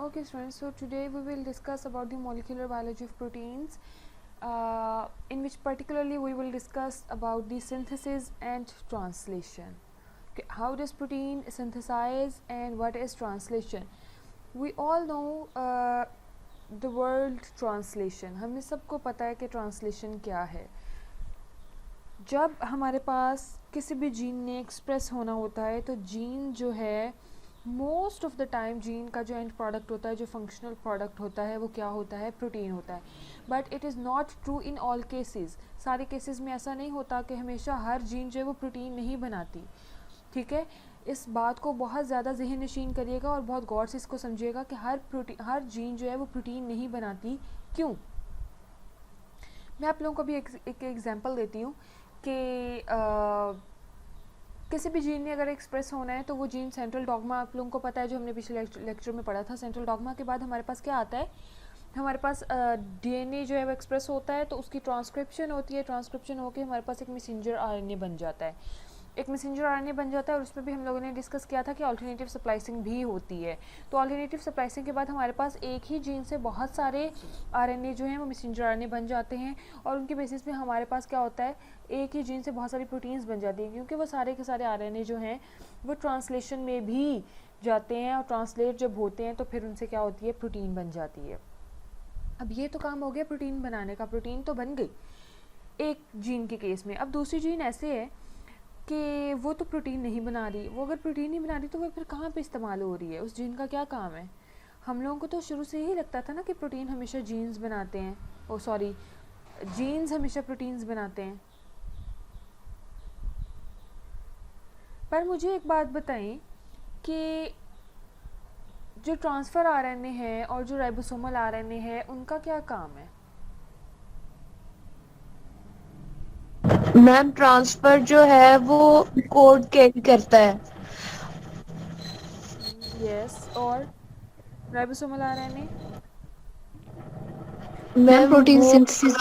Okay students, so today we will discuss about the molecular biology of proteins, in which particularly we will discuss about the synthesis and translation. Okay, how does protein synthesize and what is translation? We all know the word translation. हमें सबको पता है कि translation क्या है. जब हमारे पास किसी भी जीन ने एक्सप्रेस होना होता है तो जीन जो है most of the time gene का जो एंड प्रोडक्ट होता है, जो फंक्शनल प्रोडक्ट होता है, वो क्या होता है? प्रोटीन होता है. But it is not true in all cases. सारे केसेस में ऐसा नहीं होता कि हमेशा हर जीन जो है वो प्रोटीन नहीं बनाती. ठीक है, इस बात को बहुत ज़्यादा ज़हन नशीन करिएगा और बहुत गौर से इसको समझिएगा कि हर जीन जो है वो प्रोटीन नहीं बनाती. क्यों? मैं आप लोगों को भी एक एग्जांपल देती हूँ कि किसी भी जीन ने अगर एक्सप्रेस होना है तो वो जीन सेंट्रल डॉग्मा, आप लोगों को पता है, जो हमने पिछले लेक्चर में पढ़ा था. सेंट्रल डॉग्मा के बाद हमारे पास क्या आता है? हमारे पास डीएनए जो है वो एक्सप्रेस होता है तो उसकी ट्रांसक्रिप्शन होती है. ट्रांसक्रिप्शन होकर हमारे पास एक मैसेंजर आरएनए बन जाता है. एक मैसेंजर आरएनए बन जाता है और उसमें भी हम लोगों ने डिस्कस किया था कि अल्टरनेटिव स्प्लाइसिंग भी होती है. तो अल्टरनेटिव स्प्लाइसिंग के बाद हमारे पास एक ही जीन से बहुत सारे आरएनए जो हैं वो मैसेंजर आरएनए बन जाते हैं और उनके बेसिस पे हमारे पास क्या होता है? एक ही जीन से बहुत सारी प्रोटीन्स बन जाती हैं, क्योंकि वो सारे के सारे आरएनए जो हैं वो ट्रांसलेशन में भी जाते हैं और ट्रांसलेट जब होते हैं तो फिर उनसे क्या होती है? प्रोटीन बन जाती है. अब ये तो काम हो गया प्रोटीन बनाने का. प्रोटीन तो बन गई एक जीन के केस में. अब दूसरी जीन ऐसे है कि वो तो प्रोटीन नहीं बना रही. वो अगर प्रोटीन नहीं बना रही तो वो फिर कहाँ पे इस्तेमाल हो रही है? उस जीन का क्या काम है? हम लोगों को तो शुरू से ही लगता था ना कि प्रोटीन हमेशा जीन्स बनाते हैं. ओ सॉरी, जीन्स हमेशा प्रोटीन्स बनाते हैं. पर मुझे एक बात बताएं कि जो ट्रांसफ़र आरएनए है और जो राइबोसोमल आरएनए है उनका क्या काम है? मैम ट्रांसफर जो है वो कोड कैरी करता है. यस. और राइबोसोमल आरएनए? मैम प्रोटीन वो सिंथेसिस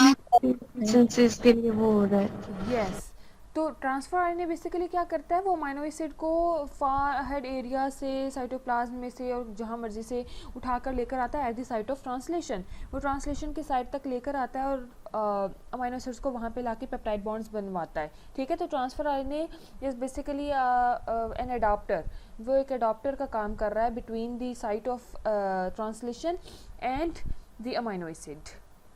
सिंथेसिस के लिए वो हो रहा है. यस. तो ट्रांसफर आरएनए बेसिकली क्या करता है? वो अमीनो एसिड को फार हेड एरिया से, साइटोप्लाज्म में से और जहाँ मर्जी से उठाकर लेकर आता है at the site of translation. वो ट्रांसलेशन की साइट तक लेकर आता है और अमीनो एसिड्स को वहाँ पे लाके पेप्टाइड बॉन्ड्स बनवाता है. ठीक है, तो transfer RNA is basically an adaptor. वो एक अडॉप्टर का काम कर रहा है between the site of translation and the amino acid.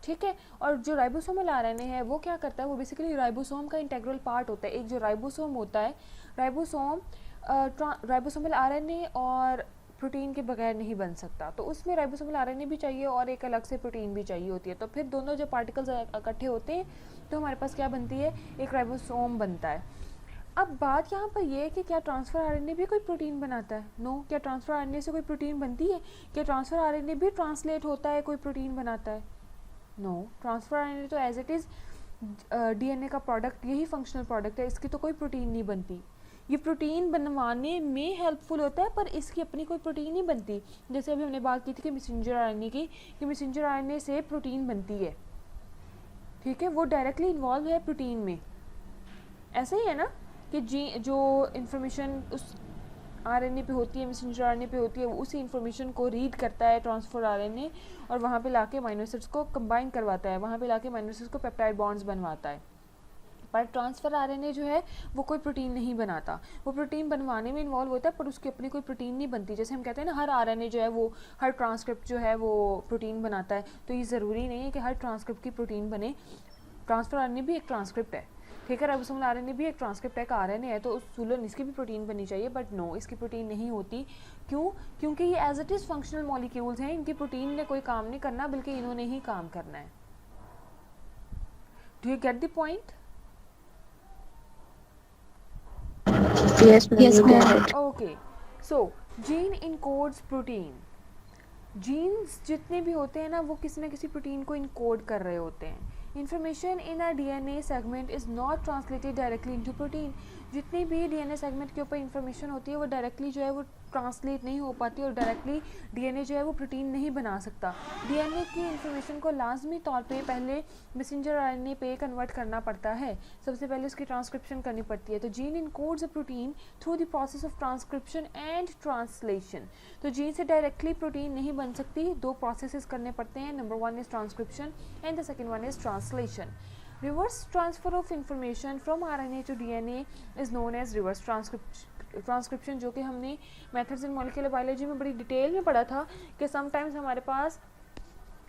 ठीक है. और जो राइबोसोमल आरएनए है वो क्या करता है? वो बेसिकली राइबोसोम का इंटेग्रल पार्ट होता है. एक जो राइबोसोम होता है, राइबोसोमल आरएनए और प्रोटीन के बगैर नहीं बन सकता. तो उसमें राइबोसोमल आरएनए भी चाहिए और एक अलग से प्रोटीन भी चाहिए होती है. तो फिर दोनों जब पार्टिकल्स इकट्ठे होते हैं तो हमारे पास क्या बनती है? एक राइबोसोम बनता है. अब बात यहाँ पर ये है कि क्या ट्रांसफ़र आरएनए भी कोई प्रोटीन बनाता है? नो. क्या ट्रांसफ़र आरएनए से कोई प्रोटीन बनती है? क्या ट्रांसफ़र आरएनए भी ट्रांसलेट होता है, कोई प्रोटीन बनाता है? नो. ट्रांसफर आरएनए तो एज इट इज़ डीएनए का प्रोडक्ट, यही फंक्शनल प्रोडक्ट है. इसकी तो कोई प्रोटीन नहीं बनती. ये प्रोटीन बनवाने में हेल्पफुल होता है पर इसकी अपनी कोई प्रोटीन नहीं बनती. जैसे अभी हमने बात की थी कि मैसेंजर आरएनए की, कि मैसेंजर आरएनए से प्रोटीन बनती है. ठीक है, वो डायरेक्टली इन्वॉल्व है प्रोटीन में. ऐसे ही है ना कि जो इन्फॉर्मेशन उस आरएनए पे होती है, मैसेंजर आरएनए पे होती है, वो उसी इन्फॉर्मेशन को रीड करता है ट्रांसफर आरएनए और वहाँ पे लाके अमीनो एसिड्स को कंबाइन करवाता है, वहाँ पे लाके अमीनो एसिड्स को पेप्टाइड बॉन्ड्स बनवाता है. पर ट्रांसफर आरएनए जो है वो कोई प्रोटीन नहीं बनाता. वो प्रोटीन बनवाने में इन्वॉल्व होता है पर उसकी अपनी कोई प्रोटीन नहीं बनती. जैसे हम कहते हैं ना हर आरएनए जो है वो, हर ट्रांसक्रिप्ट जो है वो प्रोटीन बनाता है, तो ये ज़रूरी नहीं है कि हर ट्रांसक्रिप्ट की प्रोटीन बने. ट्रांसफर आरएनए भी एक ट्रांसक्रिप्ट है. ठीक है, राइबोसोमल आरएनए भी एक ट्रांसक्रिप्ट है, का आरएनए है, तो सूलन इसकी भी प्रोटीन बननी चाहिए. बट नो, इसकी प्रोटीन नहीं होती. क्यों? क्योंकि ये as it is functional molecules हैं. इनकी प्रोटीन ने कोई काम नहीं करना, बल्कि इन्होंने ही काम करना है. Do you get the point? Yes ma'am. Okay. So gene encodes protein. Genes जितने भी होते हैं ना वो किसी न किसी प्रोटीन को इनकोड कर रहे होते हैं. Information in a DNA segment is not translated directly into protein. जितनी भी डीएनए सेगमेंट के ऊपर इंफॉर्मेशन होती है वो डायरेक्टली जो है वो ट्रांसलेट नहीं हो पाती और डायरेक्टली डीएनए जो है वो प्रोटीन नहीं बना सकता। डीएनए की इंफॉर्मेशन को लाजमी तौर पे पहले मैसेंजर आरएनए पे कन्वर्ट करना पड़ता है, सबसे पहले उसकी ट्रांसक्रिप्शन करनी पड़ती है। तो gene encodes a protein through the process of transcription and translation. तो जीन से डायरेक्टली प्रोटीन नहीं बन सकती, दो प्रोसेसेस करने पड़ते हैं। Number 1 is transcription and the second one is translation. Reverse transfer of information from RNA to DNA is known as reverse transcription, जो कि हमने मेथड्स इन मॉलिक्यूलर बायोलॉजी में बड़ी डिटेल में पढ़ा था कि समटाइम्स हमारे पास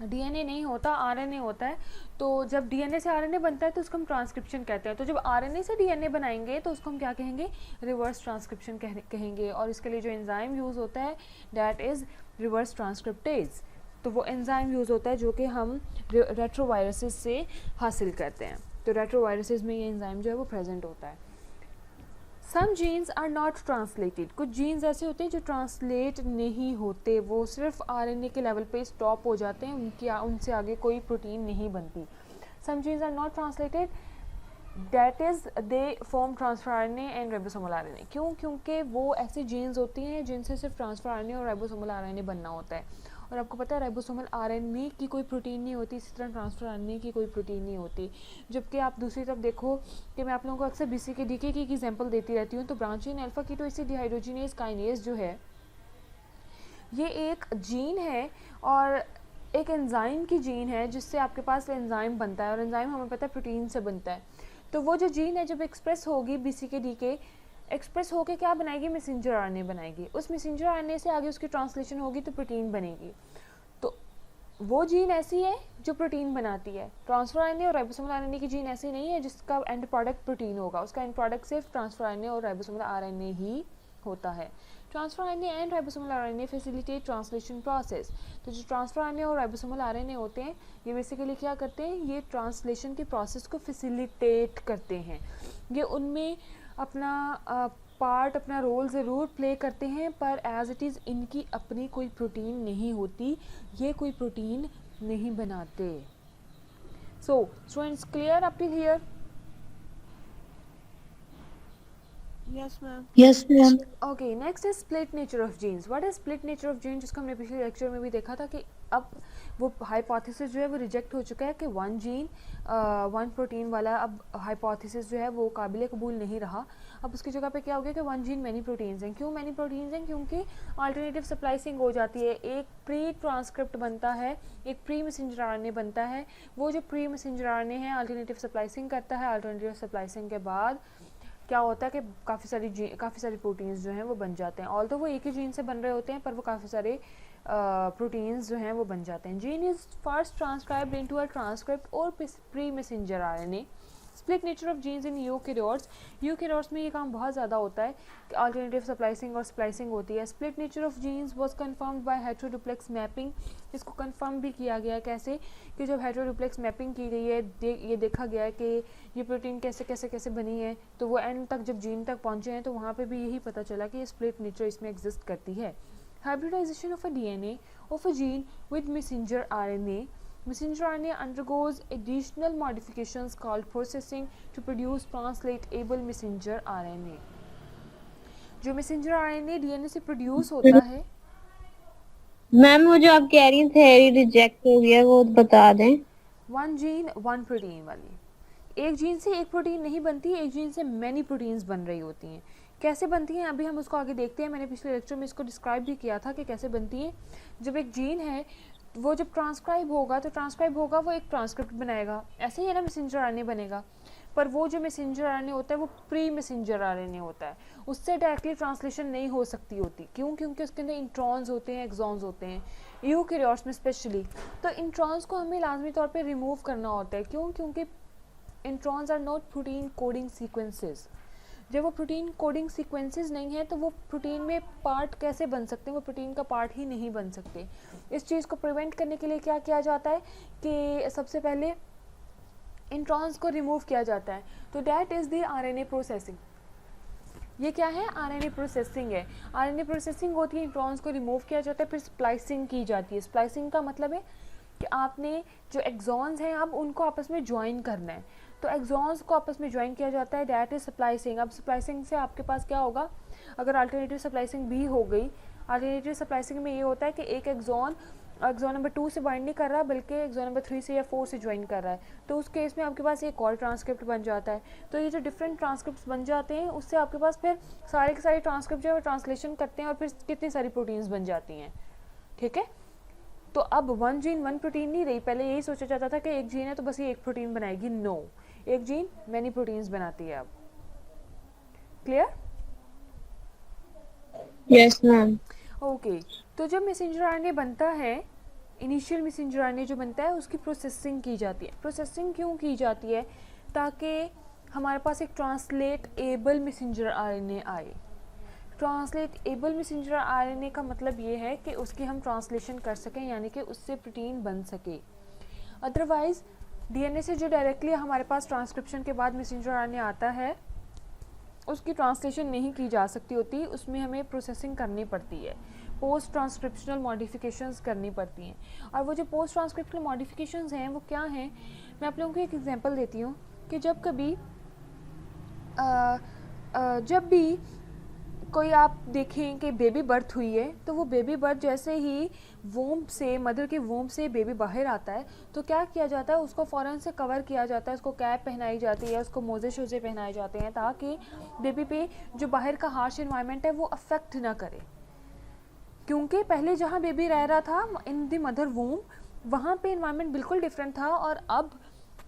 डीएनए नहीं होता, आरएनए होता है। तो जब डीएनए से आरएनए बनता है तो उसको हम ट्रांसक्रिप्शन कहते हैं। तो जब आरएनए से डीएनए बनाएंगे तो उसको हम क्या कहेंगे, रिवर्स ट्रांसक्रिप्शन कहेंगे। और इसके लिए जो एंजाइम यूज़ होता है दैट इज़ रिवर्स ट्रांसक्रिप्टेज। तो वो एंजाइम यूज़ होता है जो कि हम रेट्रोवायरसेस से हासिल करते हैं। तो रेट्रोवायरसेस में ये एंजाइम जो है वो प्रेजेंट होता है। Some genes are not translated, कुछ जीन्स ऐसे होते हैं जो ट्रांसलेट नहीं होते, वो सिर्फ आरएनए के लेवल पे स्टॉप हो जाते हैं, उनसे आगे कोई प्रोटीन नहीं बनती। Some genes are not translated that is they form transfer RNA and ribosomal RNA. क्यों? क्योंकि वो ऐसी जीन्स होती हैं जिनसे सिर्फ ट्रांसफर आरएनए और राइबोसोमल आरएनए बनना होता है। और आपको पता है राइबोसोमल आरएनए की कोई प्रोटीन नहीं होती, इसी तरह ट्रांसफर आरएनए की कोई प्रोटीन नहीं होती। जबकि आप दूसरी तरफ देखो कि मैं आप लोगों को अक्सर बीसीके डीके की एग्जांपल देती रहती हूँ। तो ब्रांचिन अल्फा कीटोएसिड डिहाइड्रोजिनेज काइनेज जो है ये एक जीन है और एक एंजाइम की जीन है जिससे आपके पास एंजाइम बनता है, और एंजाइम हमें पता है प्रोटीन से बनता है। तो वो जो जीन है जब एक्सप्रेस होगी बीसीके डीके एक्सप्रेस होके क्या बनाएगी, मैसेंजर आरएनए बनाएगी। उस मैसेंजर आरएनए से आगे उसकी ट्रांसलेशन होगी तो प्रोटीन बनेगी। तो वो जीन ऐसी है जो प्रोटीन बनाती है। ट्रांसफर आरएनए और राइबोसोमल आरएनए की जीन ऐसी नहीं है जिसका एंड प्रोडक्ट प्रोटीन होगा, उसका एंड प्रोडक्ट सिर्फ ट्रांसफर आरएनए और राइबोसोमल आरएनए ही होता है। Transfer RNA and ribosomal RNA facilitate translation process. तो जो ट्रांसफर आरएनए और राइबोसोमल आरएनए होते हैं ये बेसिकली क्या करते हैं, ये ट्रांसलेशन के प्रोसेस को फैसिलिटेट करते हैं। ये उनमें अपना पार्ट, अपना रोल ज़रूर प्ले करते हैं, पर एज इट इज़ इनकी अपनी कोई प्रोटीन नहीं होती, ये कोई प्रोटीन नहीं बनाते। So students clear up till here? Yes, ma'am. Yes, ma'am. Okay, next is split nature of genes. What is split nature of gene, जिसको हमने पिछले लेक्चर में भी देखा था कि अब वो हाइपोथेसिस जो है वो रिजेक्ट हो चुका है कि वन जीन वन प्रोटीन वाला अब हाइपोथेसिस जो है वो काबिल कबूल नहीं रहा। अब उसकी जगह पे क्या हो गया कि वन जीन मैनी प्रोटीन्स हैं। क्यों मैनी प्रोटीन्स हैं? क्योंकि अल्टरनेटिव स्प्लाइसिंग हो जाती है, एक प्री ट्रांसक्रिप्ट बनता है, एक प्री मैसेंजर आरएनए बनता है। वो जो प्री मैसेंजर आरएनए है अल्टरनेटिव स्प्लाइसिंग करता है। अल्टरनेटिव स्प्लाइसिंग के बाद क्या होता है कि काफ़ी सारी प्रोटीन्स जो हैं वो बन जाते हैं। ऑल्दो वो एक ही जीन से बन रहे होते हैं पर वो काफ़ी सारे प्रोटीन्स जो हैं वो बन जाते हैं। Gene is first transcribed into a transcript और pre messenger RNA. Split nature of genes in eukaryotes में ये काम बहुत ज़्यादा होता है कि अल्टरनेटिव स्प्लाइसिंग और स्प्लाइसिंग होती है। Split nature of genes was confirmed by heteroduplex mapping. इसको कंफर्म भी किया गया कैसे कि जब हेटेरोडुप्लेक्स मैपिंग की गई है ये देखा गया है कि ये प्रोटीन कैसे बनी है, तो वो एंड तक जब जीन तक पहुँचे हैं तो वहाँ पर भी यही पता चला कि ये स्प्लिट नेचर इसमें एग्जिस्ट करती है। Hybridization of a DNA of a gene with messenger RNA. Messenger RNA undergoes additional modifications called processing to produce translatable messenger RNA. जो messenger RNA DNA से प्रोड्यूस होता है। मैम वो जो आप कह रही थेरी रिजेक्ट हो गया वो बता दें। वन जीन वन प्रोटीन वाली, एक जीन से एक प्रोटीन नहीं बनती, एक जीन से मैनी प्रोटीन्स बन रही होती हैं। कैसे बनती हैं अभी हम उसको आगे देखते हैं। मैंने पिछले लेक्चर में इसको डिस्क्राइब भी किया था कि कैसे बनती हैं। जब एक जीन है वो जब ट्रांसक्राइब होगा वो एक ट्रांसक्रिप्ट बनाएगा, ऐसे ही है ना मैसेंजर आरएनए बनेगा। पर वो जो मैसेंजर आरएनए होता है वो प्री मैसेंजर आरएनए होता है, उससे डायरेक्टली ट्रांसलेशन नहीं हो सकती होती। क्यों? क्योंकि उसके अंदर इंट्रॉन्स होते हैं, एक्सॉन्स होते हैं, यूकैरियोट्स में स्पेशली। तो इंट्रॉन्स को हमें लाजमी तौर पे रिमूव करना होता है। क्यों? क्योंकि introns are not protein coding sequences. जब वो प्रोटीन कोडिंग सीक्वेंसेस नहीं है तो वो प्रोटीन में पार्ट कैसे बन सकते हैं, वो प्रोटीन का पार्ट ही नहीं बन सकते। इस चीज़ को प्रिवेंट करने के लिए क्या किया जाता है कि सबसे पहले इंट्रॉन्स को रिमूव किया जाता है। तो that is the RNA processing. ये क्या है? आरएनए प्रोसेसिंग है। आरएनए प्रोसेसिंग होती है, इंट्रॉन्स को रिमूव किया जाता है, फिर स्प्लाइसिंग की जाती है। स्प्लाइसिंग का मतलब है कि आपने जो एक्सॉन्स हैं अब उनको आपस में ज्वाइन करना है। तो एक्सॉन्स को आपस में ज्वाइन किया जाता है, दैट इज स्प्लाइसिंग। अब स्प्लाइसिंग से आपके पास क्या होगा, अगर अल्टरनेटिव स्प्लाइसिंग भी हो गई, अल्टरनेटिव स्प्लाइसिंग में ये होता है कि एक एक्सॉन नंबर 2 से बाइंड नहीं कर रहा बल्कि एक्सॉन नंबर 3 से या 4 से ज्वाइन कर रहा है, तो उस केस में आपके पास एक और ट्रांसक्रिप्ट बन जाता है। तो ये जो डिफरेंट ट्रांसक्रिप्ट बन जाते हैं उससे आपके पास फिर सारे के सारे ट्रांसक्रिप्ट जो है वो ट्रांसलेशन करते हैं और फिर कितनी सारी प्रोटीन्स बन जाती हैं। ठीक है, तो अब वन जीन वन प्रोटीन नहीं रही। पहले यही सोचा जाता था कि एक जीन है तो बस ये एक प्रोटीन बनाएगी, नो, एक जीन मैनी प्रोटीन्स बनाती है। अब क्लियर? Yes ma'am. ओके, तो जब मैसेंजर आरएनए बनता है, इनिशियल मैसेंजर आरएनए जो बनता है उसकी प्रोसेसिंग की जाती है। प्रोसेसिंग क्यों की जाती है? ताकि हमारे पास एक ट्रांसलेटेबल मैसेंजर आरएनए आए। ट्रांसलेटेबल मैसेंजर आरएनए का मतलब ये है कि उसकी हम ट्रांसलेशन कर सकें, यानी कि उससे प्रोटीन बन सके। अदरवाइज डीएनए से जो डायरेक्टली हमारे पास ट्रांसक्रिप्शन के बाद मैसेंजर आरएनए आता है उसकी ट्रांसलेशन नहीं की जा सकती होती, उसमें हमें प्रोसेसिंग करनी पड़ती है, पोस्ट ट्रांसक्रिप्शनल मॉडिफिकेशंस करनी पड़ती हैं। और वो जो पोस्ट ट्रांसक्रिप्शनल मॉडिफिकेशंस हैं वो क्या हैं, मैं आप लोगों को एक एग्जांपल देती हूँ कि जब भी कोई आप देखें कि बेबी बर्थ हुई है, तो वो बेबी बर्थ जैसे ही वोम से, मदर के वोम से बेबी बाहर आता है तो क्या किया जाता है, उसको फ़ौरन से कवर किया जाता है, उसको कैप पहनाई जाती है, उसको मोजे शोजे पहनाए जाते हैं ताकि बेबी पे जो बाहर का हार्श इन्वायरमेंट है वो अफेक्ट ना करे। क्योंकि पहले जहाँ बेबी रह रहा था इन द मदर वोम, वहाँ पे इन्वायरमेंट बिल्कुल डिफरेंट था और अब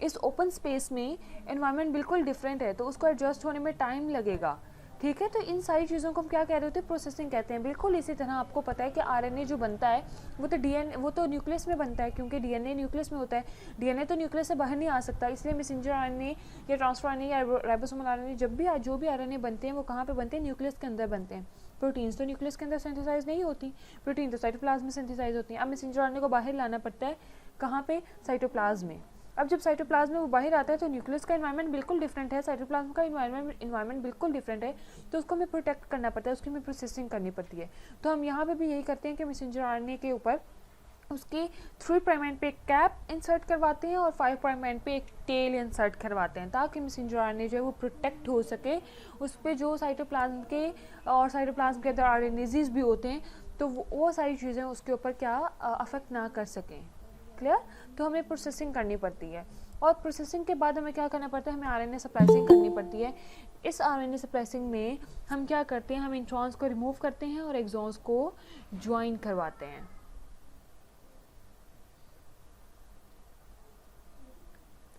इस ओपन स्पेस में इन्वायरमेंट बिल्कुल डिफरेंट है, तो उसको एडजस्ट होने में टाइम लगेगा। ठीक है, तो इन सारी चीज़ों को हम क्या कह रहे होते हैं, प्रोसेसिंग कहते हैं। बिल्कुल इसी तरह आपको पता है कि आरएनए जो बनता है वो तो डीएनए, वो तो न्यूक्लियस में बनता है, क्योंकि डीएनए न्यूक्लियस में होता है। डीएनए तो न्यूक्लियस से बाहर नहीं आ सकता, इसलिए मैसेंजर आरएनए या ट्रांसफर आरएनए या राइबोसोमल आरएनए जो भी आरएनए बनते हैं वो कहाँ पे बनते हैं, न्यूक्लियस के अंदर बनते हैं। प्रोटीन्स तो न्यूक्लियस के अंदर सिंथेसाइज नहीं होती, प्रोटीन तो साइटोप्लाज्म में सिंथेसाइज होती हैं। अब मैसेंजर आरएनए को बाहर लाना पड़ता है, कहाँ पे, साइटोप्लाज्म में। अब जब साइटोप्लाज्म में वो बाहर आता है तो न्यूक्लियस का इन्वायरमेंट बिल्कुल डिफरेंट है, साइटोप्लाज्म का इन्वायरमेंट बिल्कुल डिफरेंट है, तो उसको हमें प्रोटेक्ट करना पड़ता है, उसकी हमें प्रोसेसिंग करनी पड़ती है। तो हम यहाँ पे भी यही करते हैं कि मैसेंजर आरएनए के ऊपर उसके 3 प्राइम एंड पे एक कैप इंसर्ट करवाते हैं और 5 प्राइम एंड पे एक टेल इंसर्ट करवाते हैं, ताकि मैसेंजर आरएनए जो है वो प्रोटेक्ट हो सके। उस पर जो साइटोप्लाज्म के और साइटोप्लाज्म के अंदर आरएनएज़ भी होते हैं तो वो सारी चीज़ें उसके ऊपर क्या अफेक्ट ना कर सकें। क्लियर? तो हमें प्रोसेसिंग करनी पड़ती है और प्रोसेसिंग के बाद हमें क्या करना पड़ता है, हमें आरएनए स्प्लाइसिंग करनी पड़ती है। इस आरएनए स्प्लाइसिंग में हम क्या करते हैं, हम इंट्रॉन्स को रिमूव करते हैं और एक्सॉन्स को ज्वाइन करवाते हैं।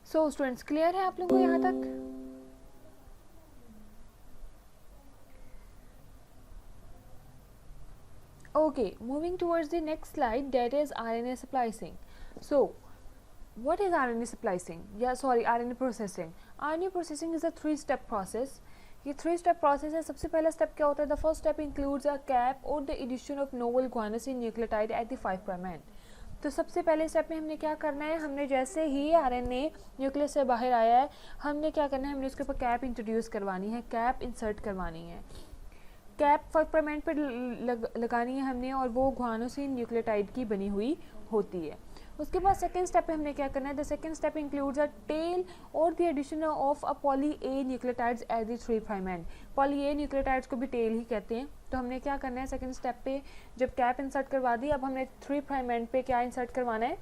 सो स्टूडेंट्स, क्लियर है आप लोगों को यहाँ तक? Okay, moving towards the next slide, that is RNA splicing. So, what is RNA splicing? RNA processing. RNA processing is a 3-step process. ये 3-step process है। सबसे पहला step क्या होता है? The first step includes a cap or the addition of novel guanosine nucleotide at the 5' end. तो सबसे पहले स्टेप में हमने क्या करना है, हमने जैसे ही आरएनए न्यूक्लियस से बाहर आया है, हमने क्या करना है, हमने उसके ऊपर कैप इंट्रोड्यूस करवानी है, कैप इंसर्ट करवानी है। कैप 5' एंड पे लगानी है हमने और वो गुआनोसिन न्यूक्लियोटाइड की बनी हुई होती है। उसके बाद सेकेंड स्टेप पे हमने क्या करना है, the second step includes a tail और the addition of a poly A nucleotides at the 3' end. Poly A nucleotides को भी टेल ही कहते हैं। तो हमने क्या करना है, सेकेंड स्टेप पे जब कैप इंसर्ट करवा दी, अब हमने 3' एंड पे क्या इंसर्ट करवाना है,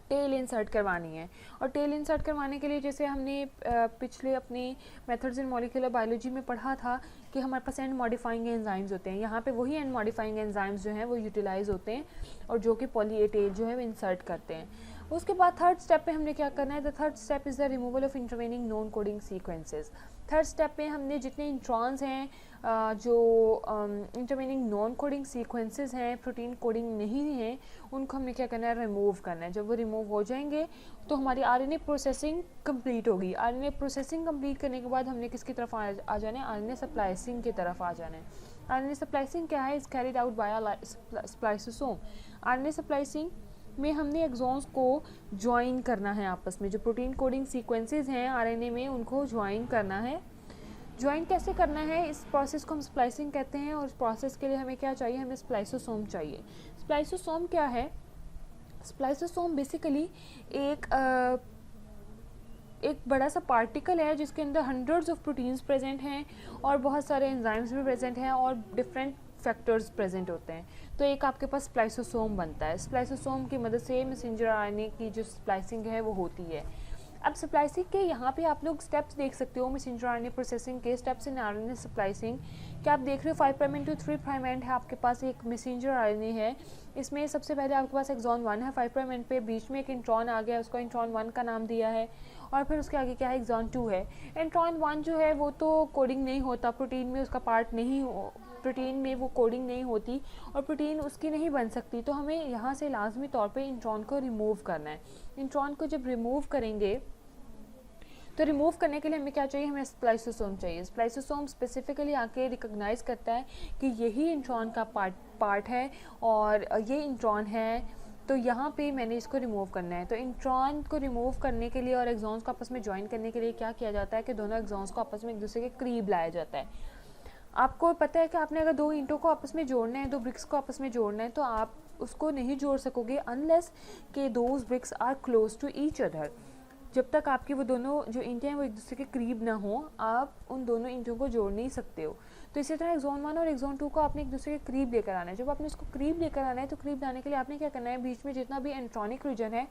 टेल इंसर्ट करवानी है। और टेल इंसर्ट करवाने के लिए जैसे हमने पिछले अपने मेथड्स इन मॉलिक्यूलर बायोलॉजी में पढ़ा था कि हमारे पास एंड मॉडिफाइंग एंजाइम्स होते हैं, यहाँ पे वही एंड मॉडिफाइंग एंजाइम्स जो हैं वो यूटिलाइज होते हैं और जो कि पॉली ए टेल जो है वो इंसर्ट करते हैं। उसके बाद थर्ड स्टेप पे हमने क्या करना है, the third step is the removal of intervening non coding sequences. Third step पे हमने जितने इंट्रॉन्स हैं, जो इंटरवेनिंग नॉन कोडिंग सीक्वेंसेस हैं, प्रोटीन कोडिंग नहीं हैं, उनको हमने क्या करना है, रिमूव करना है। जब वो रिमूव हो जाएंगे तो हमारी आरएनए प्रोसेसिंग कंप्लीट होगी। आरएनए प्रोसेसिंग कंप्लीट करने के बाद हमने किसकी तरफ आ जाना है, आरएनए स्प्लाइसिंग की तरफ आ जाना है। आरएनए स्प्लाइसिंग क्या है, is carried out by spliceosome. RNA splicing में हमने एक्सॉन्स को ज्वाइन करना है आपस में, जो प्रोटीन कोडिंग सीक्वेंसेस हैं आरएनए में उनको ज्वाइन करना है। ज्वाइन कैसे करना है, इस प्रोसेस को हम स्प्लाइसिंग कहते हैं और इस प्रोसेस के लिए हमें क्या चाहिए, हमें स्प्लाइसोसोम चाहिए। स्प्लाइसोसोम क्या है, स्प्लाइसोसोम बेसिकली एक एक बड़ा सा पार्टिकल है जिसके अंदर हंड्रेड्स ऑफ प्रोटीन्स प्रेजेंट हैं और बहुत सारे एंजाइम्स भी प्रेजेंट हैं और डिफरेंट फैक्टर्स प्रेजेंट होते हैं। तो एक आपके पास स्प्लाइसोसोम बनता है। स्प्लाइसोसोम की मदद से मैसेंजर आरएनए की जो स्प्लाइसिंग है वो होती है। अब स्प्लाइसिंग के यहाँ पे आप लोग स्टेप्स देख सकते हो, मैसेंजर आरएनए प्रोसेसिंग के स्टेप्स इन आरएनए स्प्लाइसिंग। क्या आप देख रहे हो 5 प्राइम टू 3 प्राइम एंड है, आपके पास एक मैसेंजर आरएनए है। इसमें सबसे पहले आपके पास एक्सॉन 1 है 5 प्राइम एंड पे, बीच में एक इंट्रॉन आ गया, उसको इंट्रॉन 1 का नाम दिया है, और फिर उसके आगे क्या है एक्सॉन 2 है। इंट्रॉन 1 जो है वो तो कोडिंग नहीं होता, प्रोटीन में उसका पार्ट नहीं हो, प्रोटीन में वो कोडिंग नहीं होती और प्रोटीन उसकी नहीं बन सकती। तो हमें यहाँ से लाजमी तौर पे इंट्रॉन को रिमूव करना है। इंट्रॉन को जब रिमूव करेंगे तो रिमूव करने के लिए हमें क्या चाहिए, हमें स्प्लाइसोसोम चाहिए। स्प्लाइसोसोम स्पेसिफिकली आके रिकॉग्नाइज करता है कि यही इंट्रॉन का पार्ट है और ये इंट्रॉन है, तो यहाँ पे मैंने इसको रिमूव करना है। तो इंट्रॉन को रिमूव करने के लिए और एक्सॉन्स को आपस में ज्वाइन करने के लिए क्या किया जाता है कि दोनों एक्सॉन्स को आपस में एक दूसरे के करीब लाया जाता है। आपको पता है कि आपने अगर दो ईंटों को आपस में जोड़ना है, दो ब्रिक्स को आपस में जोड़ना है, तो आप उसको नहीं जोड़ सकोगे अनलेस के those bricks are close to each other. जब तक आपकी वो दोनों जो ईंटें हैं वो एक दूसरे के करीब ना हो, आप उन दोनों ईंटों को जोड़ नहीं सकते हो। तो इसी तरह एक्सॉन 1 और एक्सॉन 2 को आपने एक दूसरे के करीब लेकर आना है। जब आपने इसको करीब लेकर आना है तो करीब लाने के लिए आपने क्या करना है, बीच में जितना भी एंट्रॉनिक रीजन है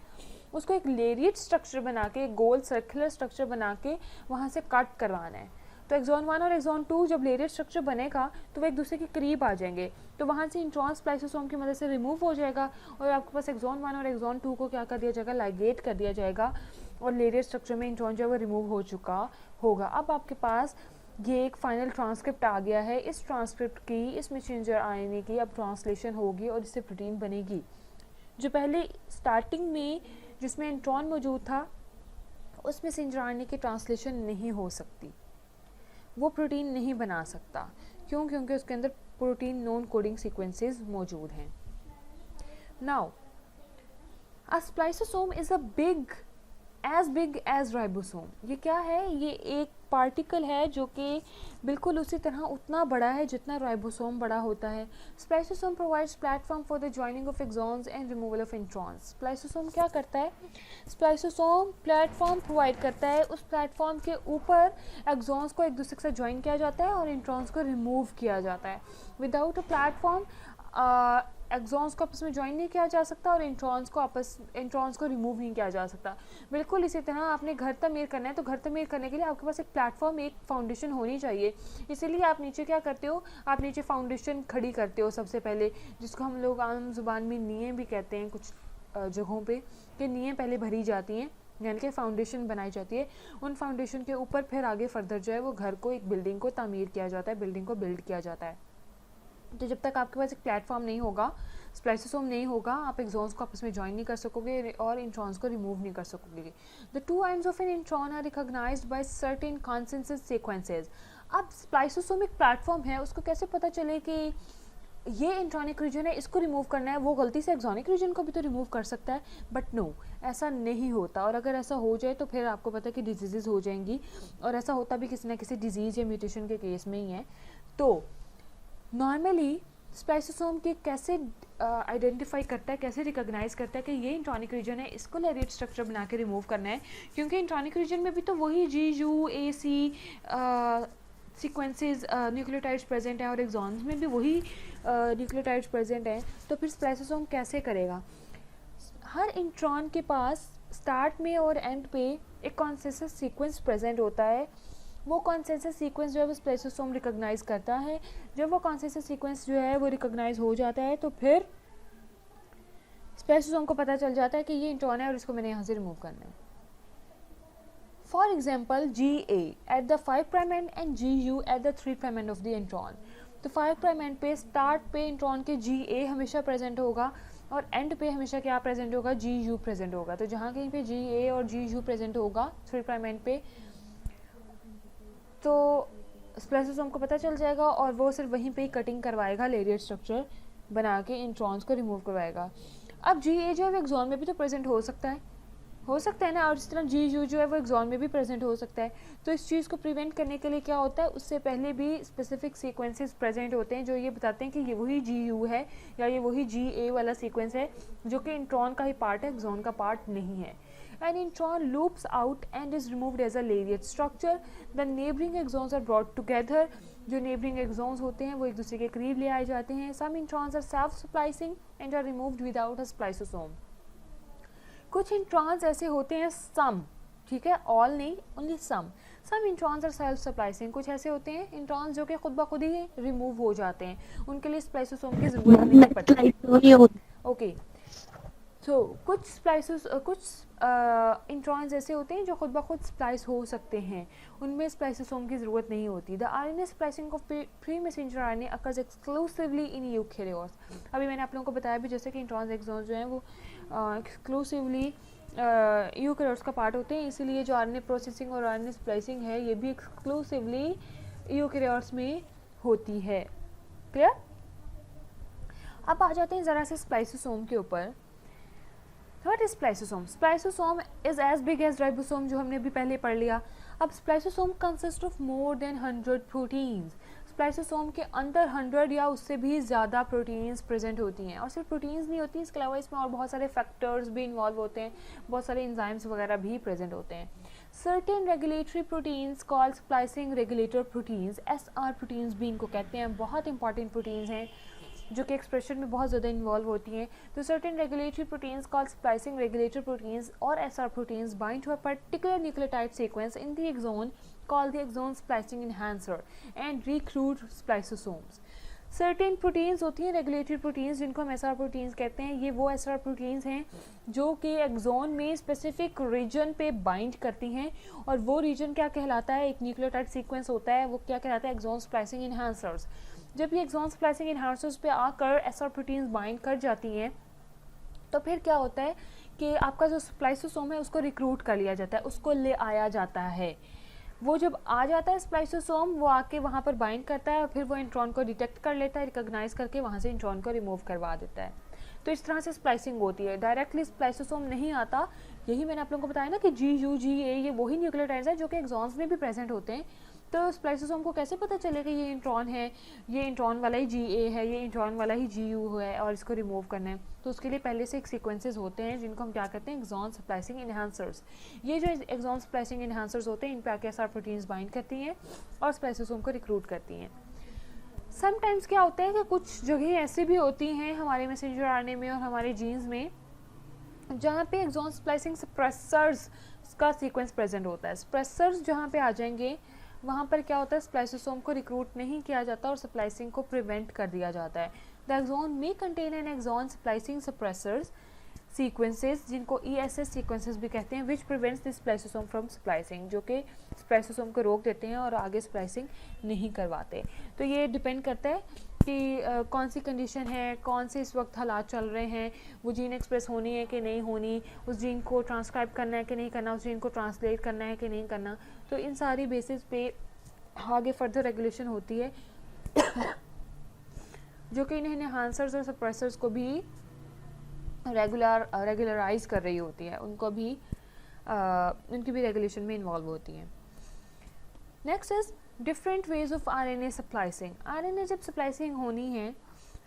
उसको एक लेरिएट स्ट्रक्चर बना के, गोल सर्कुलर स्ट्रक्चर बना के वहाँ से कट करवाना है। तो एक्सॉन 1 और एक्सॉन 2 जब लेरिएट स्ट्रक्चर बनेगा तो वो एक दूसरे के करीब आ जाएंगे, तो वहाँ से इंट्रॉन स्प्लाइसोसोम की मदद से रिमूव हो जाएगा और आपके पास एक्सॉन 1 और एक्सॉन 2 को क्या कर दिया जाएगा, लाइगेट कर दिया जाएगा और लेरिएट स्ट्रक्चर में इंट्रॉन जो है वो रिमूव हो चुका होगा। अब आपके पास ये एक फाइनल ट्रांसक्रिप्ट आ गया है। इस ट्रांसक्रिप्ट की, इस मैसेंजर आरएनए की अब ट्रांसलेशन होगी और इससे प्रोटीन बनेगी। जो पहले स्टार्टिंग में जिसमें इंट्रॉन मौजूद था उस मैसेंजर आरएनए की ट्रांसलेशन नहीं हो सकती, वो प्रोटीन नहीं बना सकता। क्यों? क्योंकि उसके अंदर प्रोटीन नॉन कोडिंग सीक्वेंसेस मौजूद हैं। Now a spliceosome is a big as ribosome. ये क्या है? ये एक पार्टिकल है जो कि बिल्कुल उसी तरह उतना बड़ा है जितना राइबोसोम बड़ा होता है। Spliceosome provides platform for the joining of exons and removal of introns. Spliceosome क्या करता है? स्प्लाइसोसोम प्लेटफॉर्म प्रोवाइड करता है, उस प्लेटफॉर्म के ऊपर एक्सॉन्स को एक दूसरे के साथ ज्वाइन किया जाता है और इंट्रॉन्स को रिमूव किया जाता है। विदाउट अ प्लेटफॉर्म एक्सॉन्स को आपस में ज्वाइन नहीं किया जा सकता और इंट्रॉन्स को रिमूव नहीं किया जा सकता। बिल्कुल इसी तरह आपने घर तमीर करना है तो घर तमीर करने के लिए आपके पास एक प्लेटफॉर्म, एक फाउंडेशन होनी चाहिए। इसीलिए आप नीचे क्या करते हो, आप नीचे फाउंडेशन खड़ी करते हो सबसे पहले, जिसको हम लोग आम जुबान में नींहें भी कहते हैं कुछ जगहों पे, कि नींहें पहले भरी जाती हैं, यानी कि फाउंडेशन बनाई जाती है। उन फाउंडेशन के ऊपर फिर आगे फर्दर जो है वो घर को, एक बिल्डिंग को तामीर किया जाता है, बिल्डिंग को बिल्ड किया जाता है। तो जब तक आपके पास एक प्लेटफॉर्म नहीं होगा, स्प्लाइसोसोम नहीं होगा, आप एक्सॉन्स को आपस में ज्वाइन नहीं कर सकोगे और इंट्रॉन्स को रिमूव नहीं कर सकोगे। The two ends of an intron are recognized by certain consensus sequences. अब स्प्लाइसोसोम एक प्लेटफॉर्म है, उसको कैसे पता चले कि ये इंट्रॉनिक रीजन है, इसको रिमूव करना है। वो गलती से एक्सॉनिक रीजन को भी तो रिमूव कर सकता है, बट नो, ऐसा नहीं होता। और अगर ऐसा हो जाए तो फिर आपको पता है कि डिजीज़ हो जाएंगी, और ऐसा होता भी किसी ना किसी डिजीज़ या म्यूटेशन के केस में ही है। तो नॉर्मली स्प्लाइसोसोम के कैसे आइडेंटिफाई करता है, कैसे रिकॉग्नाइज करता है कि ये इंट्रॉनिक रीजन है, इसको लेरिएट स्ट्रक्चर बना के रिमूव करना है। क्योंकि इंट्रॉनिक रीजन में भी तो वही GUAC सीक्वेंसेस न्यूक्लियोटाइड्स प्रेजेंट हैं और एक्सॉन्स में भी वही न्यूक्लियोटाइड्स प्रेजेंट हैं। तो फिर स्प्लाइसोसोम कैसे करेगा? हर इंट्रॉन के पास स्टार्ट में और एंड पे एक कॉन्सेंसस सीक्वेंस प्रेजेंट होता है। वो कॉन्सेंसस सीक्वेंस जो है वो स्प्लाइसोसोम रिकॉग्नाइज करता है। जब वो कॉन्सेंसस सीक्वेंस जो है वो रिकॉग्नाइज हो जाता है तो फिर स्प्लाइसोसोम को पता चल जाता है कि ये इंट्रॉन है और इसको मैंने यहाँ से रिमूव करना है। For example GA at the 5 prime and and GU eight the 3 prime end of the intron. तो 5 प्राइम एंड पे स्टार्ट पे इंट्रॉन के GA हमेशा प्रेजेंट होगा और एंड पे हमेशा क्या प्रेजेंट होगा, GU प्रेजेंट होगा। तो जहाँ कहीं पे GA और GU प्रेजेंट होगा 3 प्राइम एंड पे, तो स्प्लाइसोसोम को पता चल जाएगा और वो सिर्फ वहीं पे ही कटिंग करवाएगा, लेरिएट स्ट्रक्चर बना के इंट्रॉन्स को रिमूव करवाएगा। अब GA जो है वो एक्सॉन में भी तो प्रेजेंट हो सकता है ना, और इस तरह GU जो है वो एक्सॉन में भी प्रेजेंट हो सकता है। तो इस चीज़ को प्रिवेंट करने के लिए क्या होता है, उससे पहले भी स्पेसिफिक सीक्वेंसेस प्रेजेंट होते हैं जो ये बताते हैं कि ये वही GU है या ये वही GA वाला सीक्वेंस है, जो कि इंट्रॉन का ही पार्ट है, एक्सॉन का पार्ट नहीं है। An intron loops out and is removed as a lariat structure. The neighboring axons are brought together. जो neighboring axons होते हैं वो एक दूसरे के करीब ले आए जाते हैं. Some introns are self-splicing and are removed without a spliceosome. कुछ इंट्रॉन्स ऐसे होते हैं, सम, ठीक है, ऑल नहीं, only some introns are self splicing. कुछ ऐसे होते हैं इंट्रॉन्स जो कि खुद ब खुद ही रिमूव हो जाते हैं, उनके लिए स्प्लाइसोसोम की जरूरत नहीं पड़ती. ओके, सो कुछ इंट्रॉन्स ऐसे होते हैं जो खुद ब खुद स्प्लाइस हो सकते हैं, उनमें स्प्लाइसोसोम की ज़रूरत नहीं होती. The RNA splicing of pre messenger RNA occurs exclusively in eukaryotes. अभी मैंने आप लोगों को बताया भी जैसे कि इंट्रॉन्स एक्सॉन्स जो हैं वो एक्सक्लूसिवली यूकेरियोट्स का पार्ट होते हैं, इसीलिए जो आरएनए प्रोसेसिंग और आरएनए स्प्लाइसिंग है ये भी एक्सक्लूसिवली यूकेरियोट्स में होती है. क्लियर? अब आ जाते हैं ज़रा से स्प्लाइसोसोम के ऊपर. What is spliceosome? Spliceosome is as big as ribosome, जो हमने अभी पहले पढ़ लिया. अब spliceosome consists of more than 100 proteins. Spliceosome के अंदर 100 या उससे भी ज़्यादा प्रोटीन्स प्रेजेंट होती हैं. और सिर्फ प्रोटीन्स नहीं होती, इसके अलावा इसमें और बहुत सारे फैक्टर्स भी इन्वॉल्व होते हैं, बहुत सारे एंजाइम्स वगैरह भी प्रेजेंट होते हैं. Certain regulatory proteins called splicing regulator proteins, SR proteins भी इनको कहते हैं. बहुत इंपॉर्टेंट प्रोटीन्स हैं जो कि एक्सप्रेशन में बहुत ज़्यादा इन्वॉल्व होती हैं. तो certain regulatory proteins called splicing regulator proteins और SR proteins bind to a particular nucleotide sequence in the exon called the exon splicing enhancer and recruit spliceosomes. Certain proteins होती हैं रेगुलेटरी प्रोटीन्स जिनको हम SR proteins कहते हैं. ये वो SR proteins हैं जो कि एक्सोन में स्पेसिफिक रीजन पे बाइंड करती हैं, और वो रीजन क्या कहलाता है, एक न्यूक्लियोटाइड सीक्वेंस होता है, वो क्या कहलाता है, एक्सोन स्प्लाइसिंग एनहांसर्स. जब ये एक्सोन स्प्लाइसिंग एनहांसर्स पे आकर SR प्रोटीन्स बाइंड कर जाती हैं तो फिर क्या होता है कि आपका जो स्प्लाइसोसोम है उसको रिक्रूट कर लिया जाता है, उसको ले आया जाता है. वो जब आ जाता है स्प्लाइसोसोम, वो आके वहाँ पर बाइंड करता है और फिर वो इंट्रॉन को डिटेक्ट कर लेता है, रिकॉग्नाइज करके वहाँ से इंट्रॉन को रिमूव करवा देता है. तो इस तरह से स्प्लाइसिंग होती है. डायरेक्टली स्प्लाइसोसोम नहीं आता. यही मैंने आप लोगों को बताया ना कि GUGA ये वही न्यूक्लियोटाइड्स हैं जो कि एक्सॉन्स में भी प्रेजेंट होते हैं. तो स्प्लाइसोसोम को कैसे पता चलेगा ये इंट्रॉन है, ये इंट्रॉन वाला ही GA है, ये इंट्रॉन वाला ही GU है और इसको रिमूव करना है. तो उसके लिए पहले से एक सीक्वेंसेस होते हैं जिनको हम क्या कहते हैं, एक्सॉन स्प्लाइसिंग एनहांसर्स. ये जो एक्सॉन स्प्लाइसिंग एनहांसर्स होते हैं इन पे आके SR प्रोटीन्स बाइंड करती हैं और स्प्लाइसोसोम को रिक्रूट करती हैं. समटाइम्स क्या होता है कि कुछ जगह ऐसी भी होती हैं हमारे मैसेंजर आरएनए में और हमारे जीन्स में जहाँ पे एक्सॉन स्प्लाइसिंग सप्रेसर्स का सीक्वेंस प्रेजेंट होता है. सप्रेसर्स जहाँ पे आ जाएंगे वहाँ पर क्या होता है, स्प्लाइसोसोम को रिक्रूट नहीं किया जाता और स्प्लाइसिंग को प्रिवेंट कर दिया जाता है. द एक्सॉन में contain an exon splicing suppressors sequences जिनको ESS सीक्वेंसेस भी कहते हैं, which prevents the spliceosome from splicing, जो कि स्प्लाइसोसोम को रोक देते हैं और आगे स्प्लाइसिंग नहीं करवाते. तो ये डिपेंड करता है कि कौन सी कंडीशन है, कौन से इस वक्त हालात चल रहे हैं, वो जीन एक्सप्रेस होनी है कि नहीं होनी, उस जीन को ट्रांसक्राइब करना है कि नहीं करना, उस जीन को ट्रांसलेट करना है कि नहीं करना. तो इन सारी बेसिस पे आगे फर्दर रेगुलेशन होती है जो कि इन एनहांसर्स और सप्रेसर्स को भी रेगुलराइज कर रही होती है, उनको भी उनकी भी रेगुलेशन में इन्वॉल्व होती हैं. Next is different ways of RNA splicing. RNA जब स्प्लाइसिंग होनी है,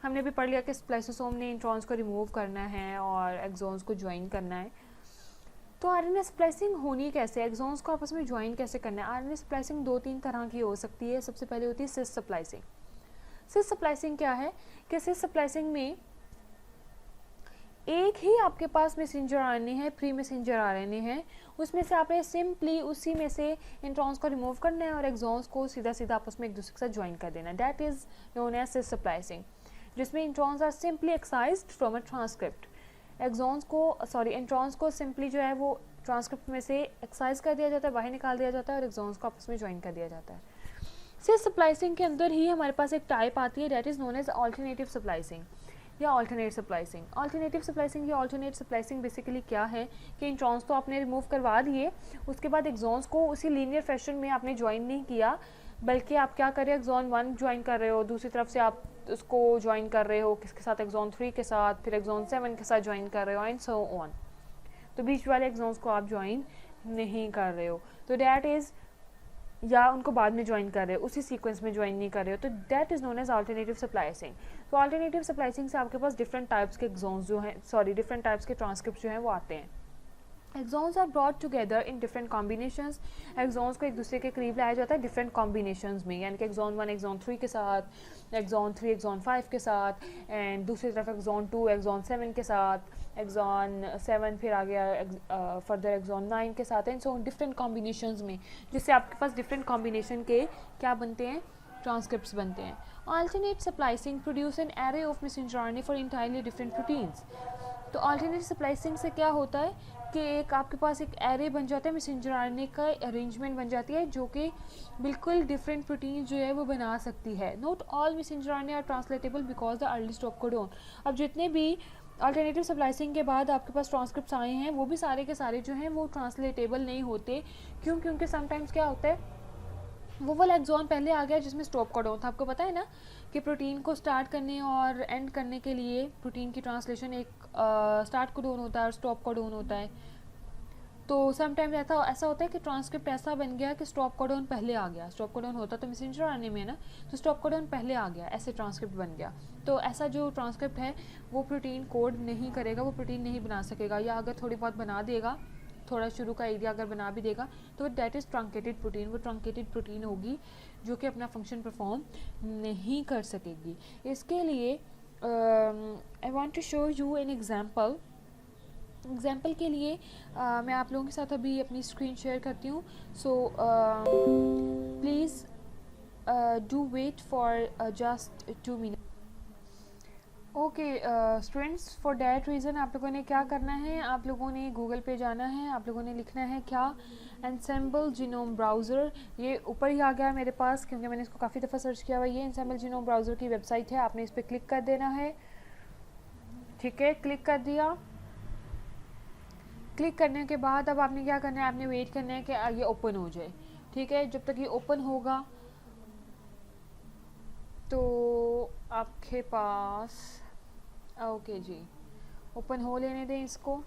हमने भी पढ़ लिया कि स्प्लाइसोसोम ने इंट्रॉन्स को रिमूव करना है और एक्सॉन्स को ज्वाइन करना है. तो RNA स्प्लाइसिंग होनी कैसे, एक्सॉन्स को आपस में ज्वाइन कैसे करना है. RNA स्प्लाइसिंग 2-3 तरह की हो सकती है. सबसे पहले होती है सिस स्प्लाइसिंग. सिस स्प्लाइसिंग क्या है कि सिस स्प्लाइसिंग में एक ही आपके पास मैसेंजर RNA है, प्री मैसेंजर RNA है, उसमें से आपने सिंपली उसी में से इंट्रॉन्स को रिमूव करना है और एक्सॉन्स को सीधा सीधा आपस में एक दूसरे के साथ ज्वाइन कर देना है. That is known as cis splicing, जिसमें introns are simply excised from a transcript. Introns को सिंपली जो है वो ट्रांसक्रिप्ट में से एक्साइज कर दिया जाता है, बाहर निकाल दिया जाता है और एक्सॉन्स को आपस में ज्वाइन कर दिया जाता है. सिस स्प्लाइसिंग के अंदर ही हमारे पास एक टाइप आती है, that is known as alternative splicing या अल्टरनेट स्प्लाइसिंग. अल्टरनेटिव स्प्लाइसिंग या अल्टरनेट स्प्लाइसिंग बेसिकली क्या है कि इंट्रॉन्स तो आपने रिमूव करवा दिए, उसके बाद एक्सॉन्स को उसी लीनियर फैशन में आपने ज्वाइन नहीं किया, बल्कि आप क्या कर रहे हो, एक्सॉन 1 ज्वाइन कर रहे हो, दूसरी तरफ से आप उसको ज्वाइन कर रहे हो किसके साथ, एक्सॉन 3 के साथ, फिर एक्सॉन 7 के साथ ज्वाइन कर रहे हो एंड सो ऑन. तो बीच वाले एक्सॉन्स को आप ज्वाइन नहीं कर रहे हो, तो दैट इज़, या उनको बाद में ज्वाइन कर रहे हो, उसी सीक्वेंस में ज्वाइन नहीं कर रहे हो, तो that is known as alternative splicing. तो अल्टरनेटिव स्प्लाइसिंग से आपके पास डिफरेंट टाइप्स के एक्सॉन्स जो हैं, डिफरेंट टाइप्स के ट्रांसक्रिप्ट जो हैं वो आते हैं. Exons are brought together in different combinations. Exons को एक दूसरे के करीब लाया जाता है डिफरेंट कॉम्बिनेशंस में, यानी कि एक्सॉन 1 एक्सॉन 3 के साथ, एक्सॉन 3 एक्सॉन 5 के साथ, एंड दूसरी तरफ एक्सॉन 2 एक्सॉन 7 के साथ, एक्सॉन 7 फिर आ गया फर्दर एक्सॉन 9 के साथ, एंड सो डिफरेंट कॉम्बिनेशंस में, जिससे आपके पास डिफरेंट कॉम्बिनेशन के क्या बनते हैं, ट्रांसक्रिप्ट्स बनते हैं। Alternate splicing produce an array of messenger RNA for entirely different proteins. तो अल्टरनेट स्प्लाइसिंग से क्या होता है कि एक आपके पास एक एरे बन जाता है, मैसेंजर आरएनए का अरेंजमेंट बन जाती है जो कि बिल्कुल डिफरेंट प्रोटीन जो है वो बना सकती है। Not all messenger RNA are translatable because the early stop codon. अब जितने भी अल्टरनेटिव स्प्लाइसिंग के बाद आपके पास ट्रांसक्रिप्ट्स आए हैं वो भी सारे के सारे जो हैं वो ट्रांसलेटेबल नहीं होते। क्यों? क्योंकि समटाइम्स क्या होता है, वो वाला एक्सॉन पहले आ गया जिसमें स्टॉप कोडोन था। आपको पता है ना कि प्रोटीन को स्टार्ट करने और एंड करने के लिए प्रोटीन की ट्रांसलेशन एक स्टार्ट कोडोन होता है और स्टॉप कोडोन होता है। तो समटाइम्स ऐसा होता है कि ट्रांसक्रिप्ट ऐसा बन गया कि स्टॉप कोडोन पहले आ गया। स्टॉप कोडोन होता तो मैसेंजर आरएनए में है ना, तो स्टॉप कोडोन पहले आ गया, ऐसे ट्रांसक्रिप्ट बन गया। तो ऐसा जो ट्रांसक्रिप्ट है वो प्रोटीन कोड नहीं करेगा, वो प्रोटीन नहीं बना सकेगा, या अगर थोड़ी बहुत बना देगा, थोड़ा शुरू का एरिया अगर बना भी देगा तो दैट इज़ ट्रंकेटेड प्रोटीन। वो ट्रंकेटेड प्रोटीन होगी जो कि अपना फंक्शन परफॉर्म नहीं कर सकेगी। इसके लिए I want to show you an example. Example के लिए मैं आप लोगों के साथ अभी अपनी स्क्रीन शेयर करती हूँ। So please do wait for just 2 minute. Okay students, for that reason आप लोगों ने क्या करना है, आप लोगों ने गूगल पे जाना है, आप लोगों ने लिखना है क्या, एनसेम्बल जीनोम ब्राउज़र। ये ऊपर ही आ गया मेरे पास क्योंकि मैंने इसको काफ़ी दफ़ा सर्च किया हुआ। ये एनसेम्बल जीनोम ब्राउज़र की वेबसाइट है, आपने इस पर क्लिक कर देना है। ठीक है, क्लिक कर दिया। क्लिक करने के बाद अब आपने क्या करना है, आपने वेट करना है कि ये ओपन हो जाए। ठीक है, जब तक ये ओपन होगा तो आपके पास, ओके जी, ओपन हो लेने दें इसको।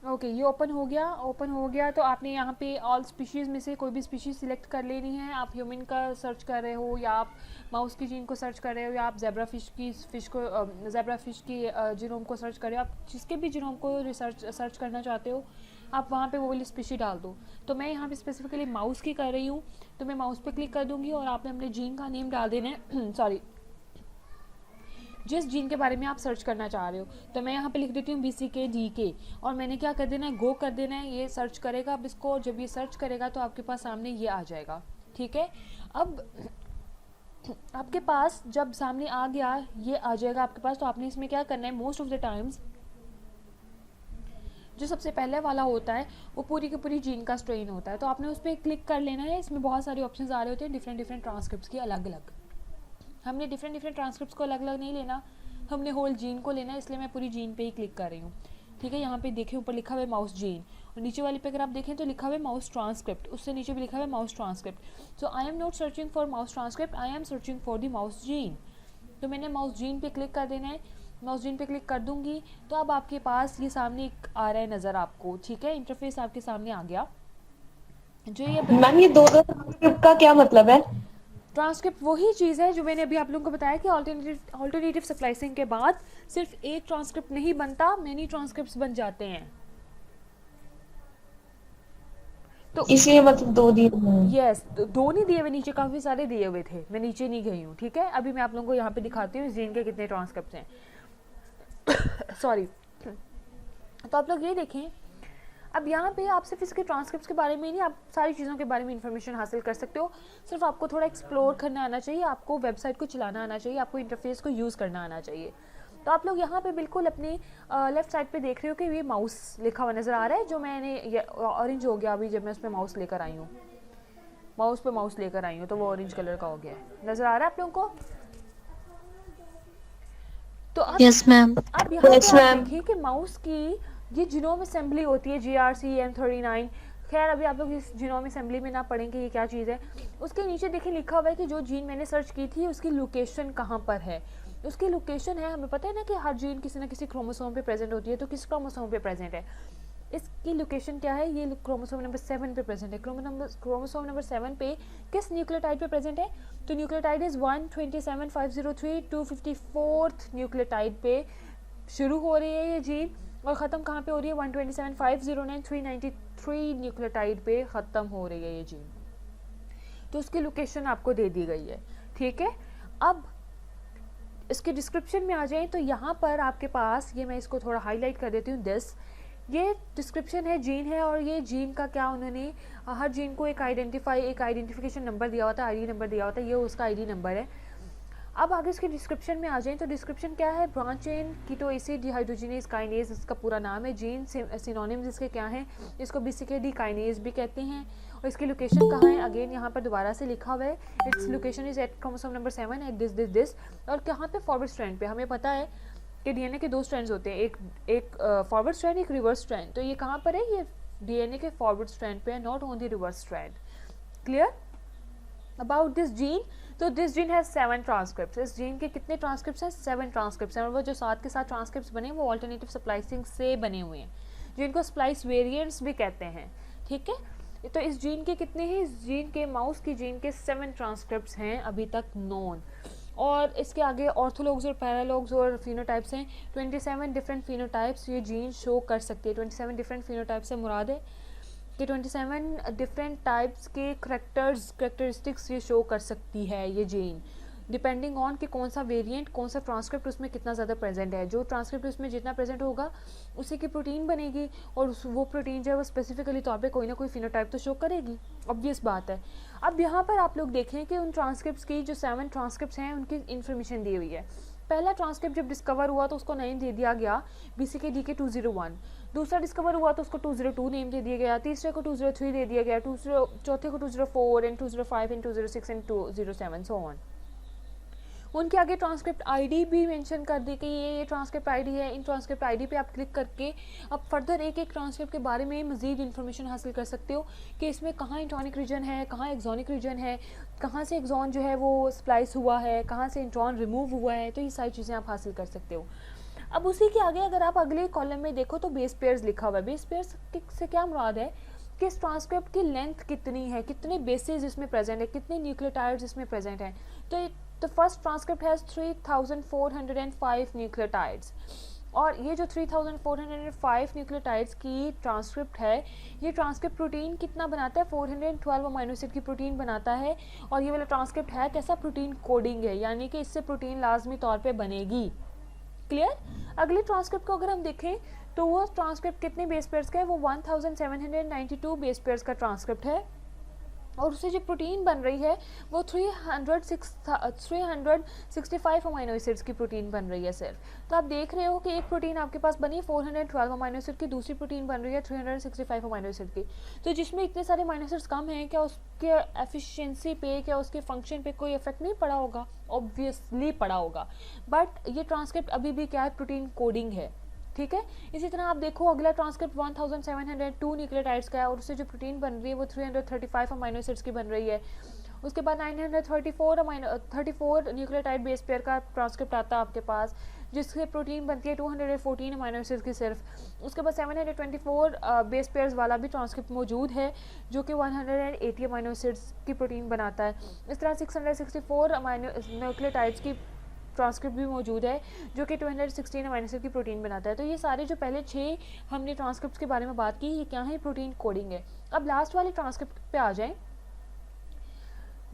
ओके ये ओपन हो गया। ओपन हो गया तो आपने यहाँ पे ऑल स्पीशीज़ में से कोई भी स्पीशीज़ सिलेक्ट कर लेनी है। आप ह्यूमन का सर्च कर रहे हो, या आप माउस की जीन को सर्च कर रहे हो, या आप ज़ेब्रा फ़िश की जीनोम को सर्च कर रहे हो। आप जिसके भी जीनोम को सर्च करना चाहते हो आप वहाँ पे वो वाली स्पीशी डाल दो। तो मैं यहाँ पे स्पेसिफिकली माउस की कर रही हूँ, तो मैं माउस पे क्लिक कर दूँगी और आपने अपने जीन का नेम डाल देना है सॉरी, जिस जीन के बारे में आप सर्च करना चाह रहे हो। तो मैं यहाँ पे लिख देती हूँ BCK और मैंने क्या कर देना है, गो कर देना है। ये सर्च करेगा अब इसको, जब ये सर्च करेगा तो आपके पास सामने ये आ जाएगा। ठीक है, अब आपके पास जब सामने आ गया, ये आ जाएगा आपके पास, तो आपने इसमें क्या करना है, मोस्ट ऑफ द टाइम्स जो सबसे पहले वाला होता है वो पूरी की पूरी जीन का स्ट्रेन होता है, तो आपने उस पर क्लिक कर लेना है। इसमें बहुत सारे ऑप्शंस आ रहे होते हैं डिफरेंट ट्रांसक्रिप्ट्स की अलग अलग। हमने डिफरेंट ट्रांसक्रिप्ट्स को अलग अलग नहीं लेना, हमने होल जीन को लेना है, इसलिए मैं पूरी जीन पे ही क्लिक कर रही हूँ। ठीक है, यहाँ पे देखें ऊपर लिखा हुआ है माउस जीन, और नीचे वाले पे अगर आप देखें तो लिखा हुआ है माउस ट्रांसक्रिप्ट, उससे नीचे भी लिखा हुआ है mouse transcript. So I am not searching for mouse transcript, I am searching for the mouse gene. तो मैंने माउस जीन पे क्लिक कर देना है। माउस जीन पे क्लिक कर दूंगी तो अब आपके पास ये सामने एक आ रहा है नज़र आपको। ठीक है, इंटरफेस आपके सामने आ गया। जो ये मैम ये दो ट्रांसक्रिप्ट का क्या मतलब है? ट्रांसक्रिप्ट वही चीज़ है जो मैंने अभी आप लोगों को बताया कि ऑल्टरनेटिव स्प्लाइसिंग के बाद सिर्फ एक ट्रांसक्रिप्ट नहीं बनता, मैनी ट्रांसक्रिप्ट्स बन जाते हैं। तो इसलिए मतलब दो दिए हैं। यस, दो नहीं दिए हुए, नीचे काफ़ी सारे दिए हुए थे, मैं नीचे नहीं गई हूँ। ठीक है, अभी मैं आप लोगों को यहाँ पे दिखाती हूँ इस जीन के कितने ट्रांसक्रिप्ट्स हैं। सॉरी, तो आप लोग ये देखें, अब यहाँ पे आप सिर्फ इसके ट्रांसक्रिप्ट्स के बारे में नहीं, आप सारी चीज़ों के बारे में इंफॉर्मेशन हासिल कर सकते हो। सिर्फ आपको थोड़ा एक्सप्लोर करना आना चाहिए, आपको वेबसाइट को चलाना आना चाहिए, आपको इंटरफेस को यूज़ करना आना चाहिए। तो आप लोग यहाँ पे बिल्कुल अपनी लेफ्ट साइड पे देख रहे हो कि ये माउस लिखा हुआ नज़र आ रहा है, जो मैंने ये ऑरेंज हो गया अभी जब मैं उस पर माउस लेकर आई हूँ, माउस पे माउस लेकर आई हूँ तो वो ऑरेंज कलर का हो गया है। नज़र आ रहा है आप लोगों को? तो अब यस मैम। अब यहाँ पे आप देखिए कि माउस की ये जीनोम असेंबली होती है, GRCM39। खैर अभी आप लोग इस जीनोम असेंबली में ना पढ़ेंगे ये क्या चीज़ है। उसके नीचे देखिए लिखा हुआ है कि जो जीन मैंने सर्च की थी उसकी लोकेशन कहाँ पर है। उसकी लोकेशन है, हमें पता है ना कि हर जीन किसी ना किसी क्रोमोसोम पे प्रेजेंट होती है, तो किस क्रोमोसोम पे प्रेजेंट है। इसकी लोकेशन क्या है, ये क्रोमोसोम नंबर 7 पे प्रेजेंट है। क्रोमोसोम नंबर 7 पे किस न्यूक्लियोटाइड पे प्रेजेंट है, तो न्यूक्लियोटाइड इज 127503 254th न्यूक्लियोटाइड पे शुरू हो रही है ये जीन, और ख़त्म कहाँ पे हो रही है, 127509 393 न्यूक्लियोटाइड पे ख़त्म हो रही है ये जीन। तो उसकी लोकेशन आपको दे दी गई है, ठीक है। अब इसके डिस्क्रिप्शन में आ जाएं तो यहाँ पर आपके पास, ये मैं इसको थोड़ा हाईलाइट कर देती हूँ, ये डिस्क्रिप्शन है, जीन है, और ये जीन का क्या उन्होंने हर जीन को एक आइडेंटिफिकेशन नंबर दिया हुआ था, आईडी नंबर दिया हुआ था, ये उसका आईडी नंबर है। अब आगे इसके डिस्क्रिप्शन में आ जाएं तो डिस्क्रिप्शन क्या है, branch chain keto acid dehydrogenase kinase इसका पूरा नाम है। जीन सिनोनिम्स इसके क्या हैं, इसको BCKD काइनेज भी कहते हैं। और इसकी लोकेशन कहाँ है, अगेन यहाँ पर दोबारा से लिखा हुआ है, its location is at chromosome number 7 at this. और कहाँ पे, फॉरवर्ड स्ट्रैंड पे। हमें पता है कि DNA के 2 स्ट्रैंड्स होते हैं, एक फॉरवर्ड स्ट्रैंड, एक रिवर्स स्ट्रैंड। तो ये कहाँ पर है, ये DNA के फॉरवर्ड स्ट्रैंड पे है, not on the reverse strand. Clear about this gene, तो दिस जीन हैज 7 ट्रांसक्रिप्ट्स। इस जीन के कितने ट्रांसक्रिप्ट्स हैं, 7 ट्रांसक्रिप्ट्स हैं, और वो जो 7 के 7 ट्रांसक्रिप्ट्स बने वो ऑल्टरनेटिव स्प्लाइसिंग से बने हुए हैं, जिनको स्प्लाइस वेरिएंट्स भी कहते हैं, ठीक है। तो इस जीन के कितने हैं, इस जीन के, माउस की जीन के 7 ट्रांसक्रिप्ट्स हैं अभी तक नोन। और इसके आगे ऑर्थोलॉग्स और पैरालॉग्स और फिनोटाइप्स हैं, 27 डिफरेंट फिनोटाइप्स ये जीन शो कर सकती है। 27 डिफरेंट फिनोटाइप्स से मुराद है कि 27 डिफरेंट टाइप्स के करेक्टरिस्टिक्स ये शो कर सकती है ये जीन, डिपेंडिंग ऑन कि कौन सा वेरिएंट, कौन सा ट्रांसक्रिप्ट उसमें कितना ज़्यादा प्रेजेंट है। जो ट्रांसक्रिप्ट उसमें जितना प्रेजेंट होगा उसी की प्रोटीन बनेगी, और वो प्रोटीन जो है वो स्पेसिफिकली तौर पे कोई ना कोई फिनोटाइप तो शो करेगी, ऑब्वियस बात है। अब यहाँ पर आप लोग देखें कि उन ट्रांसक्रिप्ट्स की जो 7 ट्रांसक्रिप्ट्स हैं उनकी इन्फॉर्मेशन दी हुई है। पहला ट्रांसक्रिप्ट जब डिस्कवर हुआ तो उसको नेम दे दिया गया BCKD 201। दूसरा डिस्कवर हुआ तो उसको 202 नेम दे दिया गया, तीसरे को 203 दे दिया गया, चौथे को 204 and 205 and 206 and 207 so on. उनके आगे ट्रांसक्रिप्ट आईडी भी मेंशन कर दी कि ये ट्रांसक्रिप्ट आईडी है। इन ट्रांसक्रिप्ट आईडी पे आप क्लिक करके अब फर्दर एक एक ट्रांसक्रिप्ट के बारे में मजीद इन्फॉर्मेशन हासिल कर सकते हो कि इसमें कहाँ इंट्रॉनिक रीजन है, कहाँ एक्सोनिक रीजन है, कहाँ से एक्सॉन जो है वो स्प्लाइस हुआ है, कहाँ से इंट्रॉन रिमूव हुआ है। तो ये सारी चीज़ें आप हासिल कर सकते हो। अब उसी के आगे अगर आप अगले कॉलम में देखो तो बेस पेयर्स लिखा हुआ है। बेस पेयर्स से क्या मुराद है कि इस ट्रांसक्रिप्ट की लेंथ कितनी है, कितने बेसेस इसमें प्रेजेंट है, कितने न्यूक्लियोटाइड्स इसमें प्रेजेंट हैं। तो the first transcript has 3405 nucleotides, और ये जो 3405 न्यूक्लियोटाइड्स की ट्रांसक्रिप्ट है, ये ट्रांसक्रिप्ट प्रोटीन कितना बनाता है, 412 अमीनो एसिड की प्रोटीन बनाता है। और ये वाला ट्रांसक्रिप्ट है कैसा, प्रोटीन कोडिंग है, यानी कि इससे प्रोटीन लाजमी तौर पे बनेगी। क्लियर। अगले ट्रांसक्रिप्ट को अगर हम देखें तो वो ट्रांसक्रिप्ट कितने बेस पेयर्स का है, वो 1792 बेस पेयर्स का ट्रांसक्रिप्ट है, और उससे जो प्रोटीन बन रही है वो 365 अमीनो एसिड्स की प्रोटीन बन रही है सिर्फ। तो आप देख रहे हो कि एक प्रोटीन आपके पास बनी 412 अमीनो एसिड की, दूसरी प्रोटीन बन रही है 365 अमीनो एसिड की। तो जिसमें इतने सारे अमीनो एसिड्स कम हैं, क्या उसके एफिशिएंसी पे, क्या उसके फंक्शन पे कोई इफेक्ट नहीं पड़ा होगा, ऑब्वियसली पड़ा होगा। बट ये ट्रांसक्रिप्ट अभी भी क्या है, प्रोटीन कोडिंग है, ठीक है। इसी तरह आप देखो अगला ट्रांसक्रिप्ट 1702 न्यूक्लियोटाइड्स का है, और उससे जो प्रोटीन बन रही है वो 335 अमीनो एसिड्स की बन रही है। उसके बाद 934 न्यूक्लियोटाइड बेस पेयर का ट्रांसक्रिप्ट आता है आपके पास, जिससे प्रोटीन बनती है 214 अमीनो एसिड्स की सिर्फ। उसके बाद 724 बेस पेयर्स वाला भी ट्रांसक्रिप्ट मौजूद है जो कि 180 अमीनो एसिड्स की प्रोटीन बनाता है। इस तरह 664 न्यूक्लियोटाइड्स की ट्रांसक्रिप्ट भी मौजूद है जो कि 216 अमीनो एसिड की प्रोटीन बनाता है। तो ये सारे जो पहले 6 हमने ट्रांसक्रिप्ट्स के बारे में बात की, ये क्या है, प्रोटीन कोडिंग है। अब लास्ट वाले ट्रांसक्रिप्ट पे आ जाएं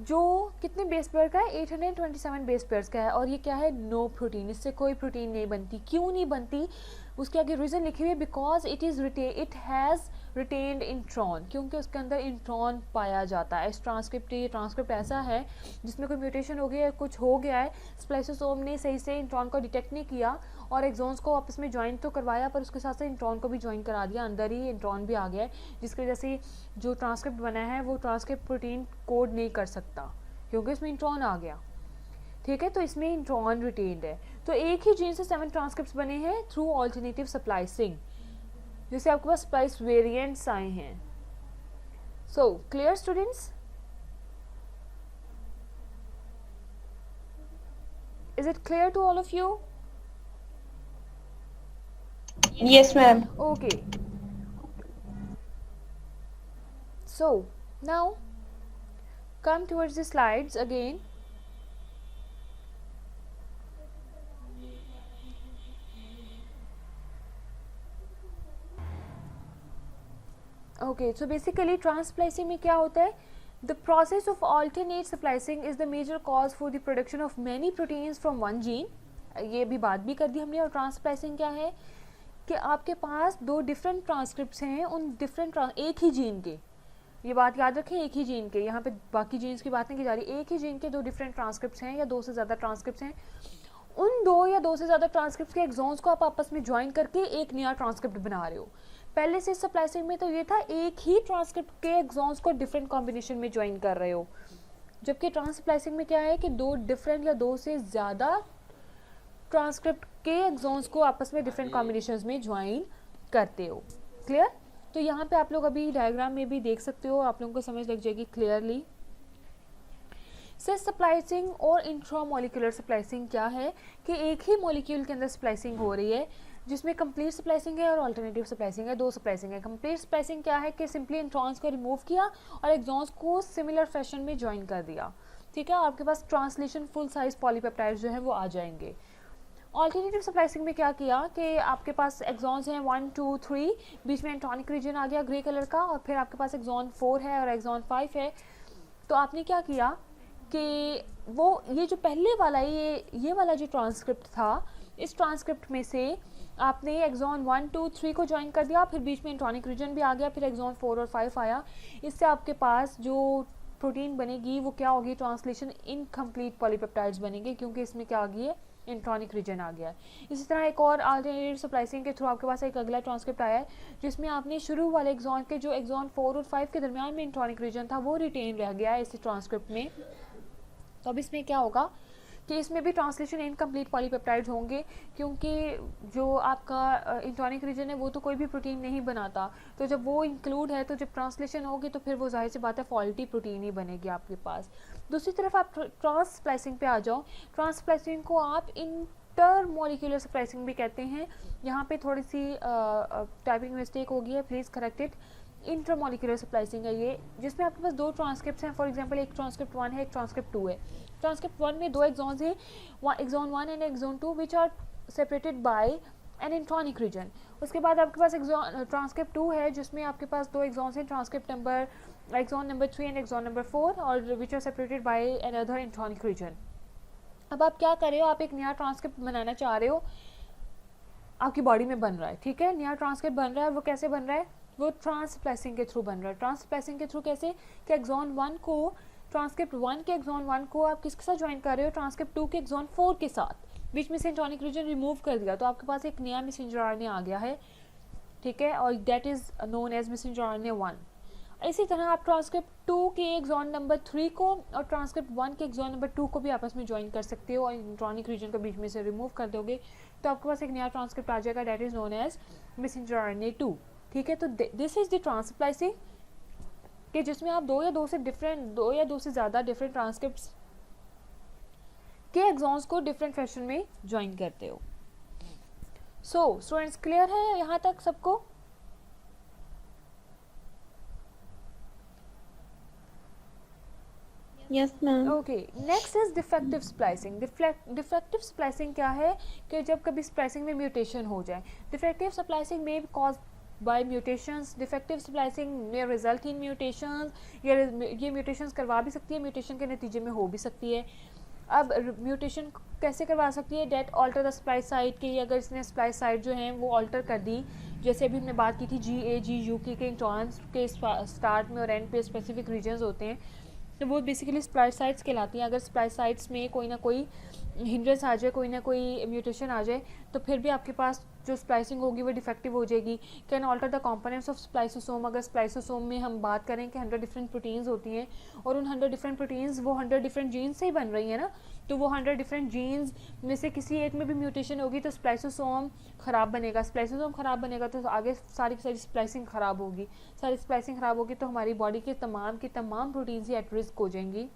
जो कितने बेस पेयर का है, 827 बेस पेयर्स का है, और ये क्या है, नो प्रोटीन, इससे कोई प्रोटीन नहीं बनती। क्यों नहीं बनती, उसके आगे रीज़न लिखी हुई है, because it has retained intron, क्योंकि उसके अंदर इंट्रॉन पाया जाता है। इस ट्रांसक्रिप्ट ऐसा है जिसमें कोई म्यूटेशन हो गया है, कुछ हो गया है, स्प्लाइसोसोम ने सही से इंट्रॉन को डिटेक्ट नहीं किया और एक्सॉन्स को आपस में ज्वाइन तो करवाया, पर उसके साथ साथ इंट्रॉन को भी ज्वाइन करा दिया, अंदर ही इंट्रॉन भी आ गया है, जिसकी वजह से जो ट्रांसक्रिप्ट बना है वो ट्रांसक्रिप्ट प्रोटीन कोड नहीं कर सकता क्योंकि इसमें इंट्रॉन आ गया, ठीक है। तो इसमें इंट्रॉन रिटेन्ड है। तो एक ही जीन से 7 ट्रांसक्रिप्ट्स बने हैं थ्रू ऑल्टरनेटिव स्प्लाइसिंग, जिससे आपके पास स्प्लाइस वेरिएंट्स आए हैं। So clear students, is it clear to all of you? Yes, ma'am. Okay. So now come towards the slides again. Okay, so basically ट्रांसप्लाइसिंग में क्या होता है? The process of alternate splicing is the major cause for the production of many proteins from one gene. ये भी बात भी कर दी हमने. और ट्रांसप्लाइसिंग क्या है कि आपके पास दो डिफरेंट ट्रांसक्रिप्ट्स हैं उन डिफरेंट एक ही जीन के. ये बात याद रखें, एक ही जीन के, यहाँ पे बाकी जीन्स की बात नहीं की जा रही. एक ही जीन के दो डिफरेंट ट्रांसक्रिप्ट्स हैं या दो से ज़्यादा ट्रांसक्रिप्ट्स हैं. उन दो या दो से ज़्यादा ट्रांसक्रिप्ट्स के एक्सॉन्स को आप आपस में ज्वाइन करके एक नया ट्रांसक्रिप्ट बना रहे हो. पहले से स्प्लाइसिंग में तो ये था एक ही ट्रांसक्रिप्ट के एक्सॉन्स को डिफरेंट कॉम्बिनेशन में ज्वाइन कर रहे हो. जबकि ट्रांसप्लाइसिंग में क्या है कि दो डिफरेंट या दो से ज़्यादा ट्रांसक्रिप्ट के एक्सॉन्स को आपस में डिफरेंट कॉम्बिनेशंस में ज्वाइन करते हो. क्लियर? तो यहाँ पे आप लोग अभी डायग्राम में भी देख सकते हो, आप लोगों को समझ लग जाएगी क्लियरली. सिस स्प्लाइसिंग और इंट्रामोलिकुलर स्प्लाइसिंग क्या है कि एक ही मॉलिक्यूल के अंदर स्प्लाइसिंग हो रही है जिसमें कंप्लीट स्प्लाइसिंग है और अल्टरनेटिव स्प्लाइसिंग है. दो स्प्लाइसिंग है. कंप्लीट स्प्लाइसिंग क्या है कि सिंपली इंट्रॉन्स को रिमूव किया और एक्सॉन्स को सिमिलर फैशन में ज्वाइन कर दिया. ठीक है, आपके पास ट्रांसलेशन फुल साइज पॉलीपेप्टाइड्स जो है वो आ जाएंगे. ऑल्टरनेटिव स्प्लाइसिंग में क्या किया कि आपके पास एक्सॉन्स हैं 1 2 3, बीच में एंटोनिक रीजन आ गया ग्रे कलर का, और फिर आपके पास एक्सॉन 4 है और एक्सॉन 5 है. तो आपने क्या किया कि वो ये जो पहले वाला ये वाला जो ट्रांसक्रिप्ट था, इस ट्रांसक्रिप्ट में से आपने एक्सॉन 1 2 3 को ज्वाइन कर दिया, फिर बीच में एंटोनिक रीजन भी आ गया, फिर एक्सॉन 4 और 5 आया. इससे आपके पास जो प्रोटीन बनेगी वो क्या होगी? ट्रांसलेशन इनकम्प्लीट पॉलीपेप्टाइड्स बनेंगे, क्योंकि इसमें क्या आ गई है? इंट्रॉनिक रीजन आ गया. इसी तरह एक और अल्टरनेटिव स्प्लाइसिंग के थ्रू आपके पास एक अगला ट्रांसक्रिप्ट आया है जिसमें आपने शुरू वाले एक्सॉन के जो एक्सॉन 4 और 5 के दरमियान में इंट्रॉनिक रीजन था वो रिटेन रह गया है इस ट्रांसक्रिप्ट में. तो अब इसमें क्या होगा कि इसमें भी ट्रांसलेशन इनकम्प्लीट पॉलीपेप्टाइड्स होंगे, क्योंकि जो आपका इंट्रॉनिक रीजन है वो तो कोई भी प्रोटीन नहीं बनाता. तो जब वो इंक्लूड है तो जब ट्रांसलेशन होगी तो फिर वो जाहिर सी बात है फॉल्टी प्रोटीन ही बनेगी आपके पास. दूसरी तरफ आप ट्रांसप्लाइसिंग पे आ जाओ. ट्रांसप्लाइसिंग को आप इंटरमोलिकुलर स्प्लाइसिंग भी कहते हैं. यहाँ पे थोड़ी सी टाइपिंग मिस्टेक हो गई है, please correct it. Intermolecular splicing है ये, जिसमें आपके पास दो ट्रांसक्रिप्ट्स हैं. फॉर एग्जांपल एक ट्रांसक्रिप्ट 1 है, एक ट्रांसक्रिप्ट 2 है. ट्रांसक्रिप्ट 1 में दो एक्सॉन्स हैं, exon 1 and exon 2 which are separated by an intronic region. उसके बाद आपके पास ट्रांसक्रिप्ट 2 है जिसमें आपके पास दो एक्सॉन्स हैं, transcript number exon number 3 and exon number 4, और which are separated by another intronic region. अब आप क्या कर रहे हो? आप एक नया ट्रांसक्रिप्ट बनाना चाह रहे हो, आपकी बॉडी में बन रहा है. ठीक है, नया ट्रांसक्रिप्ट बन रहा है. वो कैसे बन रहा है? वो ट्रांसप्लाइसिंग के थ्रू बन रहा है. ट्रांसप्लाइसिंग के थ्रू कैसे कि एक्सॉन 1 को, ट्रांसक्रिप्ट 1 के एक्सॉन 1 को आप किसके साथ ज्वाइन कर रहे हो? ट्रांसक्रिप्ट 2 के एक्सॉन 4 के साथ. बीच में से इंट्रॉनिक रीजन रिमूव कर दिया तो आपके पास एक नया मैसेंजर आरएनए आ गया है. ठीक है, और that is known as messenger RNA 1. इसी तरह आप ट्रांसक्रिप्ट 2 के एक्सॉन नंबर 3 को और ट्रांसक्रिप्ट 1 के एक्सॉन नंबर 2 को भी आपस में ज्वाइन कर सकते हो और इंट्रॉनिक रीजन को बीच में से रिमूव कर दोगे तो आपके पास एक नया ट्रांसक्रिप्ट आ जाएगा, that is known as messenger RNA 2. ठीक है, तो दिस इज द ट्रांसप्लाइसिंग कि जिसमें आप दो या दो से ज़्यादा डिफरेंट ट्रांसक्रिप्ट्स के एक्सॉन्स को डिफरेंट फैशन में ज्वाइन करते हो. सो स्टूडेंट्स, क्लियर है यहाँ तक सबको? Yes ma'am. Okay, next is defective splicing. Defective splicing क्या है कि जब कभी स्प्लाइसिंग में म्यूटेशन हो जाए. डिफेक्टिव स्प्लाइसिंग में cause by mutations. Defective splicing में रिजल्ट इन म्यूटेशंस. ये म्यूटेशंस करवा भी सकती है, म्यूटेशन के नतीजे में हो भी सकती है. अब म्यूटेशन कैसे करवा सकती है? That alter the splice site के, अगर इसने स्प्लाइस साइट जो है वो ऑल्टर कर दी, जैसे अभी हमने बात की थी GAG UK के इंट्रॉन्स के स्टार्ट में और एंड पे स्पेसिफिक रीजन्स होते हैं, तो वो बेसिकली स्प्लाइस साइट्स कहलाती हैं. अगर स्प्लाइस साइट्स में कोई ना कोई हिंड्रेंस आ जाए, कोई ना कोई म्यूटेशन आ जाए, तो फिर भी आपके पास जो स्प्लाइसिंग होगी वो डिफेक्टिव हो जाएगी. Can alter the components of spliceosome. अगर स्प्लाइसोसोम में हम बात करें कि 100 डिफरेंट प्रोटीन्स होती हैं और उन 100 डिफरेंट प्रोटीन्स वो 100 डिफरेंट जीन्स से ही बन रही है ना, तो वो 100 डिफरेंट जीन्स में से किसी एक में भी म्यूटेशन होगी तो स्प्लाइसोसोम ख़राब बनेगा. स्प्लाइसोसोम ख़राब बनेगा तो आगे सारी की सारी स्प्लाइसिंग ख़राब होगी. सारी स्प्लाइसिंग ख़राब होगी तो हमारी बॉडी के तमाम प्रोटीन्स ही एट रिस्क हो जाएंगी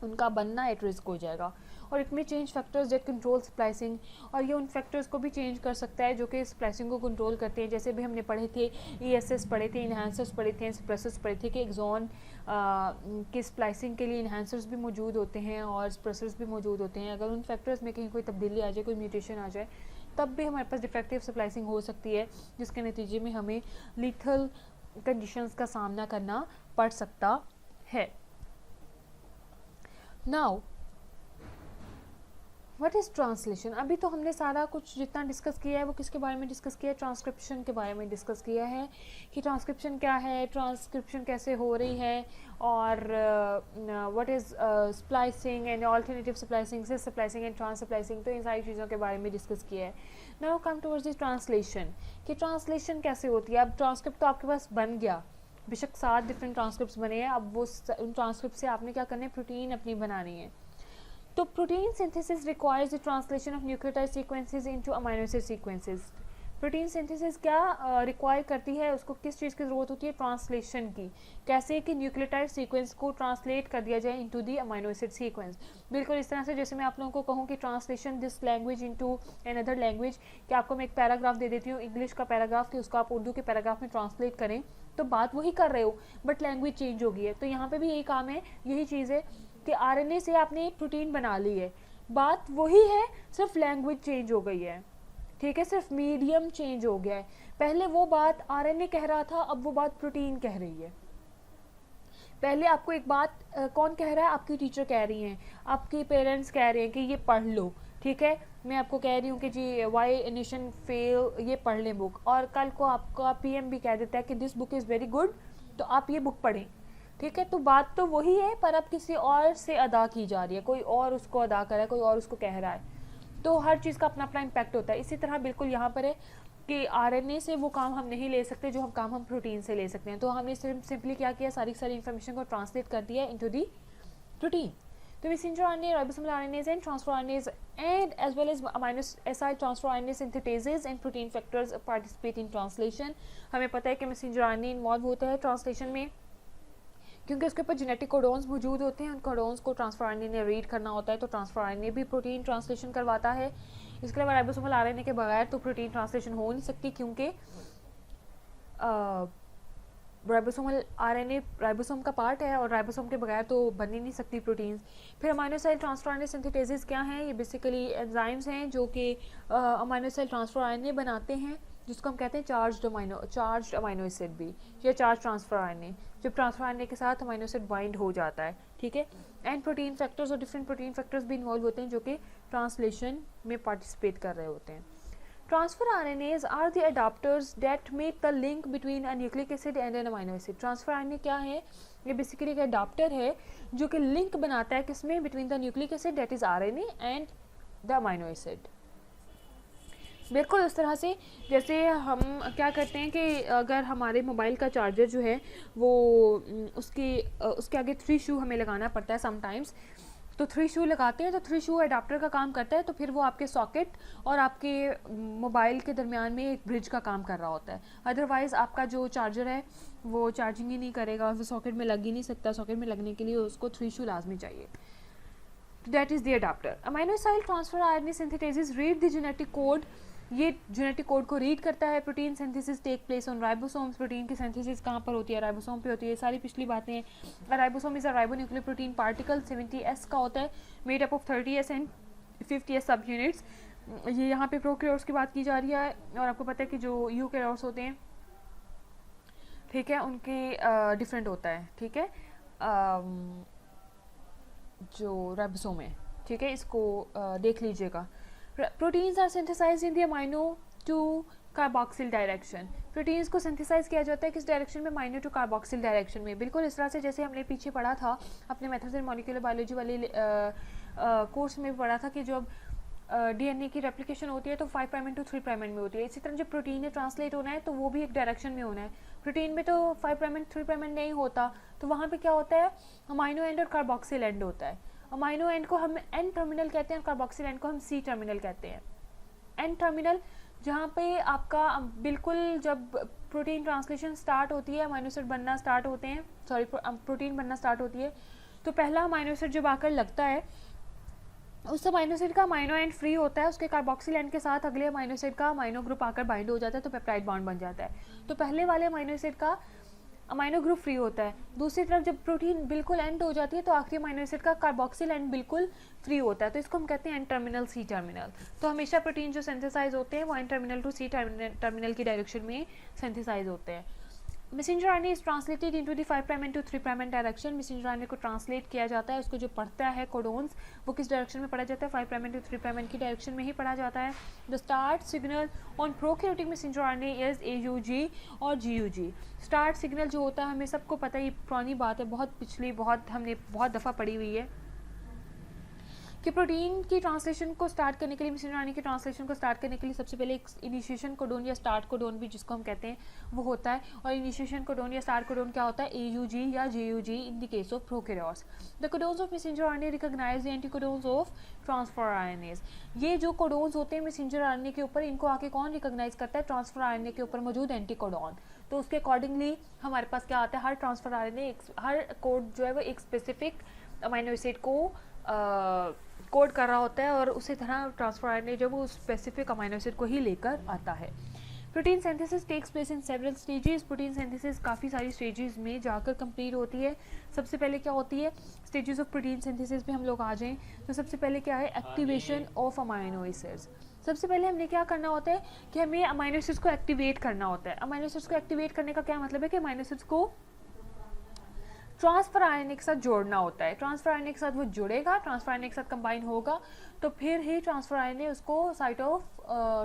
उनका बनना एट रिस्क हो जाएगा। और इट में change factors that control splicing, और ये उन फैक्टर्स को भी चेंज कर सकता है जो कि स्प्लाइसिंग को कंट्रोल करते हैं। जैसे भी हमने पढ़े थे, ESS पढ़े थे, इन्हांसर्स पढ़े थे, सप्रेसर्स पढ़े थे कि एक्सॉन के स्प्लाइसिंग के लिए इन्हांसर्स भी मौजूद होते हैं और सप्रेसर्स भी मौजूद होते हैं। अगर उन फैक्टर्स में कहीं कोई तब्दीली आ जाए, कोई म्यूटेशन आ जाए, तब भी हमारे पास डिफेक्टिव स्प्लाइसिंग हो सकती है, जिसके नतीजे में हमें लीथल कंडीशंस का सामना करना पड़ सकता है। Now what is translation? अभी तो हमने सारा कुछ जितना डिस्कस किया है वो किसके बारे में डिस्कस किया है? ट्रांसक्रिप्शन के बारे में डिस्कस किया है कि ट्रांसक्रिप्शन क्या है, ट्रांसक्रिप्शन कैसे हो रही है, और what is splicing and alternative splicing, cis splicing and trans splicing. तो इन सारी चीज़ों के बारे में डिस्कस किया है। Now come towards this translation, कि ट्रांसलेशन कैसे होती है। अब ट्रांसक्रिप्ट तो आपके पास बन गया, बेशक 7 डिफरेंट ट्रांसक्रिप्ट्स बने हैं। अब वो उन ट्रांसक्रिप्ट से आपने क्या करना है, प्रोटीन अपनी बनानी है। तो protein synthesis requires the translation of nucleotide sequences into amino acid sequences. Protein synthesis क्या रिक्वायर करती है, उसको किस चीज़ की ज़रूरत होती है? ट्रांसलेशन की। कैसे कि न्यूक्लियोटाइड सीक्वेंस को ट्रांसलेट कर दिया जाए into the amino acid sequence. बिल्कुल इस तरह से जैसे मैं आप लोगों को कहूँ कि translation this language into another language, कि आपको मैं एक पैराग्राफ दे देती हूँ इंग्लिश का पैराग्राफ, कि उसको आप उर्दू के पैराग्राफ में ट्रांसलेट करें, तो बात वही कर रहे हो बट लैंग्वेज चेंज हो गई है। तो यहाँ पे भी यही काम है, यही चीज़ है कि RNA से आपने एक प्रोटीन बना ली है, बात वही है, सिर्फ लैंग्वेज चेंज हो गई है, ठीक है, सिर्फ मीडियम चेंज हो गया है। पहले वो बात RNA कह रहा था, अब वो बात प्रोटीन कह रही है। पहले आपको एक बात कौन कह रहा है? आपकी टीचर कह रही हैं, आपके पेरेंट्स कह रहे हैं कि ये पढ़ लो, ठीक है, मैं आपको कह रही हूँ कि जी वाई नेशन फेल, ये पढ़ लें बुक, और कल को आपका PM भी कह देता है कि this book is very good, तो आप ये बुक पढ़ें, ठीक है। तो बात तो वही है, पर अब किसी और से अदा की जा रही है, कोई और उसको अदा कर रहा है, कोई और उसको कह रहा है। तो हर चीज़ का अपना अपना इम्पैक्ट होता है। इसी तरह बिल्कुल यहाँ पर है कि RNA से वो काम हम नहीं ले सकते जो हम काम हम प्रोटीन से ले सकते हैं। तो हमने सिंपली क्या किया, सारी इन्फॉर्मेशन को ट्रांसलेट कर दिया इनटू दी प्रोटीन। तो messenger RNA, ribosomal RNAs and transfer RNAs and as well as amino acid transfer RNA synthetases and protein factors participate in translation। हमें पता है कि messenger RNA इन्वॉल्व होता है ट्रांसलेशन में, क्योंकि उसके ऊपर जेनेटिक कोडोन्स मौजूद होते हैं। उन कोडोन्स को ट्रांसफर RNA ने रीड करना होता है, तो ट्रांसफर RNA भी प्रोटीन ट्रांसलेशन करवाता है। इसके अलावा राइबोसोमल RNA के बगैर तो प्रोटीन ट्रांसलेशन हो नहीं सकती, क्योंकि राइबोसोमल RNA राइबोसोम का पार्ट है और राइबोसोम के बगैर तो बन ही नहीं सकती प्रोटीन्स। फिर अमीनो एसिड ट्रांसफर RNA सिंथेटेसेस क्या हैं? ये बेसिकली एंजाइम्स हैं जो कि अमीनो एसिड ट्रांसफर RNA बनाते हैं, जिसको हम कहते हैं चार्ज्ड अमीनो एसिड भी, या चार्ज ट्रांसफर RNA, जब ट्रांसफर RNA के साथ अमीनो एसिड बाइंड हो जाता है, ठीक है। एंड प्रोटीन फैक्टर्स और डिफरेंट प्रोटीन फैक्टर्स भी इन्वॉल्व होते हैं जो कि ट्रांसलेशन में पार्टिसिपेट कर रहे होते हैं। Transfer RNAs are the adapters that make the link between a nucleic acid and an amino acid। Transfer RNA क्या है? ये बेसिकली एक अडाप्टर है जो कि लिंक बनाता है किसमें? Between the nucleic acid that is RNA and the amino acid. बिल्कुल उस तरह से जैसे हम क्या करते हैं कि अगर हमारे मोबाइल का चार्जर जो है वो उसके आगे 3 शू हमें लगाना पड़ता है समटाइम्स, तो 3 शू लगाते हैं, तो 3 शू अडाप्टर का काम करता है, तो फिर वो आपके सॉकेट और आपके मोबाइल के दरमियान में एक ब्रिज का काम कर रहा होता है। अदरवाइज़ आपका जो चार्जर है वो चार्जिंग ही नहीं करेगा, वो सॉकेट में लग ही नहीं सकता। सॉकेट में लगने के लिए उसको 3 शू लाजमी चाहिए। That is the adapter. Amino acid transfer RNA synthetases read the genetic code, ये जेनेटिक कोड को रीड करता है। Protein synthesis take place on ribosomes. Protein की सिंथेसिस कहाँ पर होती है? राइबोसोम पे होती है। सारी पिछली बातें हैं। Ribosome is a ribonucleic protein particle 70S का होता है, made up of 30S and 50S सब यूनिट्स। ये यहाँ पे प्रोकैरियोट्स की बात की जा रही है, और आपको पता है कि जो यूकैरियोट्स होते हैं, ठीक है, उनके डिफरेंट होता है, ठीक है, जो राइबोसोम है, ठीक है, इसको देख लीजिएगा। Proteins are synthesized in the amino to carboxyl direction. Proteins को सिंथेसाइज किया जाता है किस डायरेक्शन में? अमीनो टू कार्बोक्सिल डायरेक्शन में। बिल्कुल इस तरह से जैसे हमने पीछे पढ़ा था अपने मेथड्स इन मॉलिक्यूलर बायोलॉजी वाले कोर्स में पढ़ा था कि जब DNA की रेप्लिकेशन होती है तो 5' to 3' में होती है। इसी तरह जब प्रोटीन में ट्रांसलेट होना है तो वो भी एक डायरेक्शन में होना है। प्रोटीन में तो 5' 3' नहीं होता, तो वहाँ पे क्या होता है? अमीनो एंड और कार्बोक्सिल एंड होता है। अमीनो एंड को हम N टर्मिनल कहते हैं, कार्बोक्सिल एंड को हम C टर्मिनल कहते हैं। N टर्मिनल जहाँ पे आपका बिल्कुल जब प्रोटीन ट्रांसलेशन स्टार्ट होती है, अमीनो एसिड बनना स्टार्ट होते हैं, सॉरी प्रोटीन बनना स्टार्ट होती है, तो पहला अमाइनो एसिड जब आकर लगता है उस अमाइनो एसिड का अमाइनो एंड फ्री होता है, उसके कार्बोक्सिल एंड के साथ अगले अमाइनो एसिड का अमाइनो ग्रुप आकर बाइंड हो जाता है तो पेप्टाइड बॉन्ड बन जाता है। तो पहले वाले अमाइनो एसिड का अमाइनो ग्रुप फ्री होता है, दूसरी तरफ जब प्रोटीन बिल्कुल एंड हो जाती है तो आखिरी अमाइनो एसिड का कार्बोक्सिल एंड बिल्कुल फ्री होता है, तो इसको हम कहते हैं एन टर्मिनल सी टर्मिनल। तो हमेशा प्रोटीन जो सिंथेसाइज होते हैं वो N terminal to C terminal की डायरेक्शन में सिंथेसाइज होते हैं। Messenger RNA is translated into the 5' end to 3' direction. Messenger RNA को ट्रांसलेट किया जाता है, उसको जो पढ़ता है कोडोन्स वो किस डायरेक्शन में पढ़ा जाता है, 5' एंड टू 3' की डायरेक्शन में ही पढ़ा जाता है। The start signal on prokaryotic messenger RNA is AUG और GUG। स्टार्ट सिग्नल जो होता है हमें सबको पता है, ये पुरानी बात है, बहुत पिछली हमने बहुत दफ़ा पढ़ी हुई है कि प्रोटीन की ट्रांसलेशन को स्टार्ट करने के लिए, मैसेंजर आरएनए की ट्रांसलेशन को स्टार्ट करने के लिए सबसे पहले एक इनिशिएशन कोडोन या स्टार्ट कोडोन भी जिसको हम कहते हैं वो होता है। और इनिशिएशन कोडोन या स्टार्ट कोडोन क्या होता है, AUG या GUG in the case of prokaryotes. The codons of messenger RNA recognize the anticodons of transfer RNAs. ये जो कोडोन्स होते हैं मैसेंजर आरएनए के ऊपर, इनको आके कौन रिकॉग्नाइज करता है, ट्रांसफर आरएनए के ऊपर मौजूद एंटीकोडोन। तो उसके अकॉर्डिंगली हमारे पास क्या आता है, हर ट्रांसफर आरएनए हर कोड जो है वो एक स्पेसिफिक अमाइनो एसिड को कोड कर रहा होता है और उसी तरह ट्रांसफर आरएनए जब वो स्पेसिफिक अमाइनो एसिड को ही लेकर आता है। Protein synthesis takes place in several stages. Protein synthesis काफ़ी सारी स्टेजेस में जाकर कंप्लीट होती है। सबसे पहले क्या होती है, स्टेजेस ऑफ प्रोटीन सिंथेसिस पे हम लोग आ जाएं तो सबसे पहले क्या है, एक्टिवेशन ऑफ अमाइनो एसिड्स। सबसे पहले हमने क्या करना होता है कि हमें अमाइनो एसिड्स को एक्टिवेट करना होता है। अमाइनो एसिड्स को एक्टिवेट करने का क्या मतलब है कि अमाइनो एसिड्स को ट्रांसफर आरएनए के साथ जोड़ना होता है। ट्रांसफर आरएनए के साथ वो जुड़ेगा, ट्रांसफर आरएनए के साथ कंबाइन होगा तो फिर ही ट्रांसफर आरएनए उसको साइट ऑफ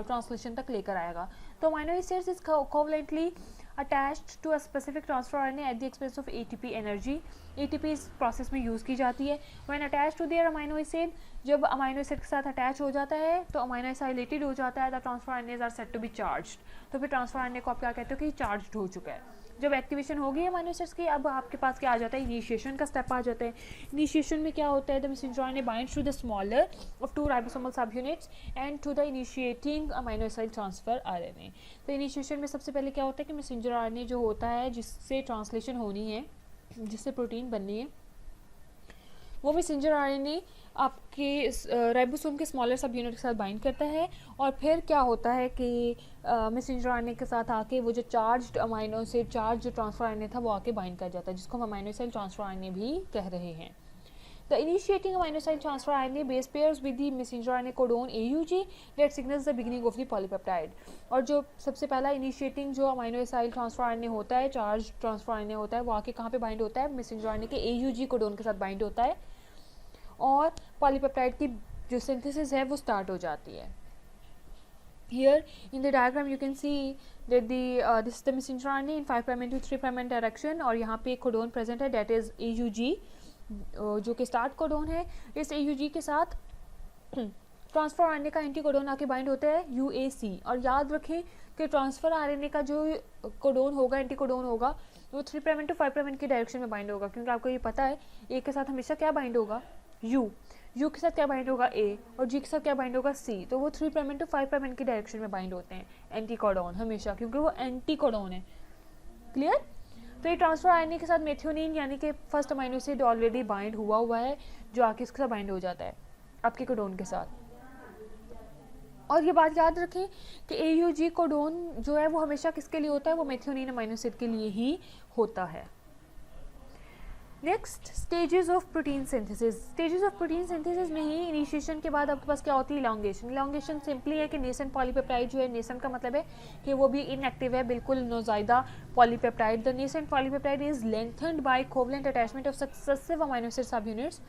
ट्रांसलेशन तक लेकर आएगा। तो amino acids is covalently attached to a specific transfer RNA at the expense of ATP energy. ATP इस प्रोसेस में यूज़ की जाती है। When attach to their amino acid, जब अमाइनो एसिड के साथ अटैच हो जाता है तो अमाइनो एसाइलेटेड हो जाता है, the transfer RNAs are said to be charged. तो फिर ट्रांसफर आरएनए को आप क्या कहते हो कि चार्ज्ड हो चुका है। जब एक्टिवेशन हो गई अमाइनो एसिड्स की, अब आपके पास क्या आ जाता है, इनिशिएशन का स्टेप आ जाता है। इनिशिएशन में क्या होता है, the messenger RNA binds to the smaller of 2 ribosomal subunits and to the initiating amino acid transfer RNA. तो इनिशिएशन में सबसे पहले क्या होता है कि मैसेंजर आरएनए जो होता है जिससे ट्रांसलेशन होनी है, जिससे प्रोटीन बननी है, वो मैसेंजर आरएनए आपके राइबोसोम के स्मॉलर सब यूनिट के साथ बाइंड करता है और फिर क्या होता है कि मैसेंजर आरएनए के साथ आके वो जो चार्ज्ड अमाइनो से चार्ज जो ट्रांसफर आरएनए था वो आके बाइंड कर जाता है, जिसको हम अमाइनो एसिड ट्रांसफर आरएनए भी कह रहे हैं। The initiating amino acid transfer RNA base pairs with the messenger RNA codon AUG that signals the beginning of the polypeptide. और जो सबसे पहला इनिशिएटिंग जो अमाइनो एसिड ट्रांसफर आरएनए होता है, चार्ज ट्रांसफर आरएनए होता है, वो आके कहाँ पे बाइंड होता है, मैसेंजर आरएनए के AUG कोडोन के साथ बाइंड होता है और पॉलीपेप्टाइड की जो सिंथेसिस है वो स्टार्ट हो जाती है। Here in the diagram you can see that this is the messenger RNA in 5' to 3' direction और यहाँ पे एक कोडोन प्रेजेंट है that is AUG जो कि स्टार्ट कोडोन है। इस AUG के साथ ट्रांसफर आरएनए का एंटी कोडोन आके बाइंड होता है UAC। और याद रखें कि ट्रांसफर आरएनए का जो कोडोन होगा, एंटी कोडोन होगा, वो 3' to 5' की डायरेक्शन में बाइंड होगा, क्योंकि आपको ये पता है A के साथ हमेशा क्या बाइंड होगा, U के साथ क्या बाइंड होगा A और G के साथ क्या बाइंड होगा C। तो वो 3' to 5' की डायरेक्शन में बाइंड होते हैं एंटी कोडोन हमेशा, क्योंकि वो एंटी कोडोन है। क्लियर। तो ये ट्रांसफर आरएनए के साथ मेथियोनिन यानी कि first amino acid already bind हुआ है जो आके इसके साथ बाइंड हो जाता है आपके कोडोन के साथ। और ये बात याद रखें कि AUG कोडोन जो है वो हमेशा किसके लिए होता है, वो मेथियोनिन अमाइनो एसिड के लिए ही होता है। Next, stages of protein synthesis. Stages of protein synthesis में ही इनिशिएशन के बाद आपके पास क्या होती है, इलॉन्गेशन। इलॉन्गेशन सिंपली है कि नेसेंट पॉलीपेप्टाइड जो है, नेसेंट का मतलब है कि वो भी इनएक्टिव है, बिल्कुल नौज़ायदा polypeptide. The nascent polypeptide is lengthened by covalent attachment of successive amino acid subunits.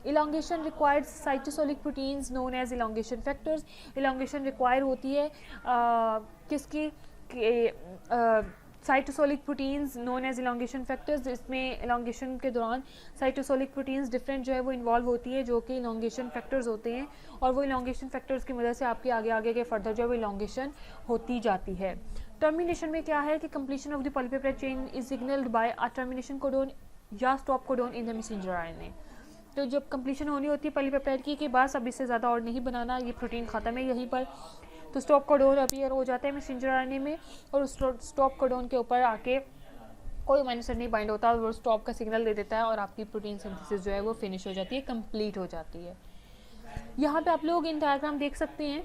Elongation requires cytosolic proteins known as elongation factors. Elongation require होती है किसकी, cytosolic proteins known as elongation factors. इसमें elongation के दौरान cytosolic proteins different जो है वो involve होती है, जो कि इलॉन्गेशन फैक्टर्स होते हैं, और वो इलॉन्गेशन फैक्टर्स की मदद से आपके आगे आगे के फर्दर जो है वो इलॉन्गेशन होती जाती है। टर्मिनेशन में क्या है कि completion of the polypeptide chain is signalled by a termination codon या stop codon in the messenger RNA. तो जब कंप्लीशन होनी होती है पॉलीपेप्टाइड की कि बस अब इससे ज़्यादा और नहीं बनाना, ये प्रोटीन ख़त्म है यहीं पर, तो स्टॉप कोडोन अपीयर हो जाता है मैसेंजर आरएनए में और उस स्टॉप कोडोन के ऊपर आके कोई अमाइनो एसिड नहीं बाइंड होता, वो स्टॉप का सिग्नल दे देता है और आपकी प्रोटीन सिंथेसिस जो है वो फिनिश हो जाती है, कंप्लीट हो जाती है। यहाँ पे आप लोग इन डायग्राम देख सकते हैं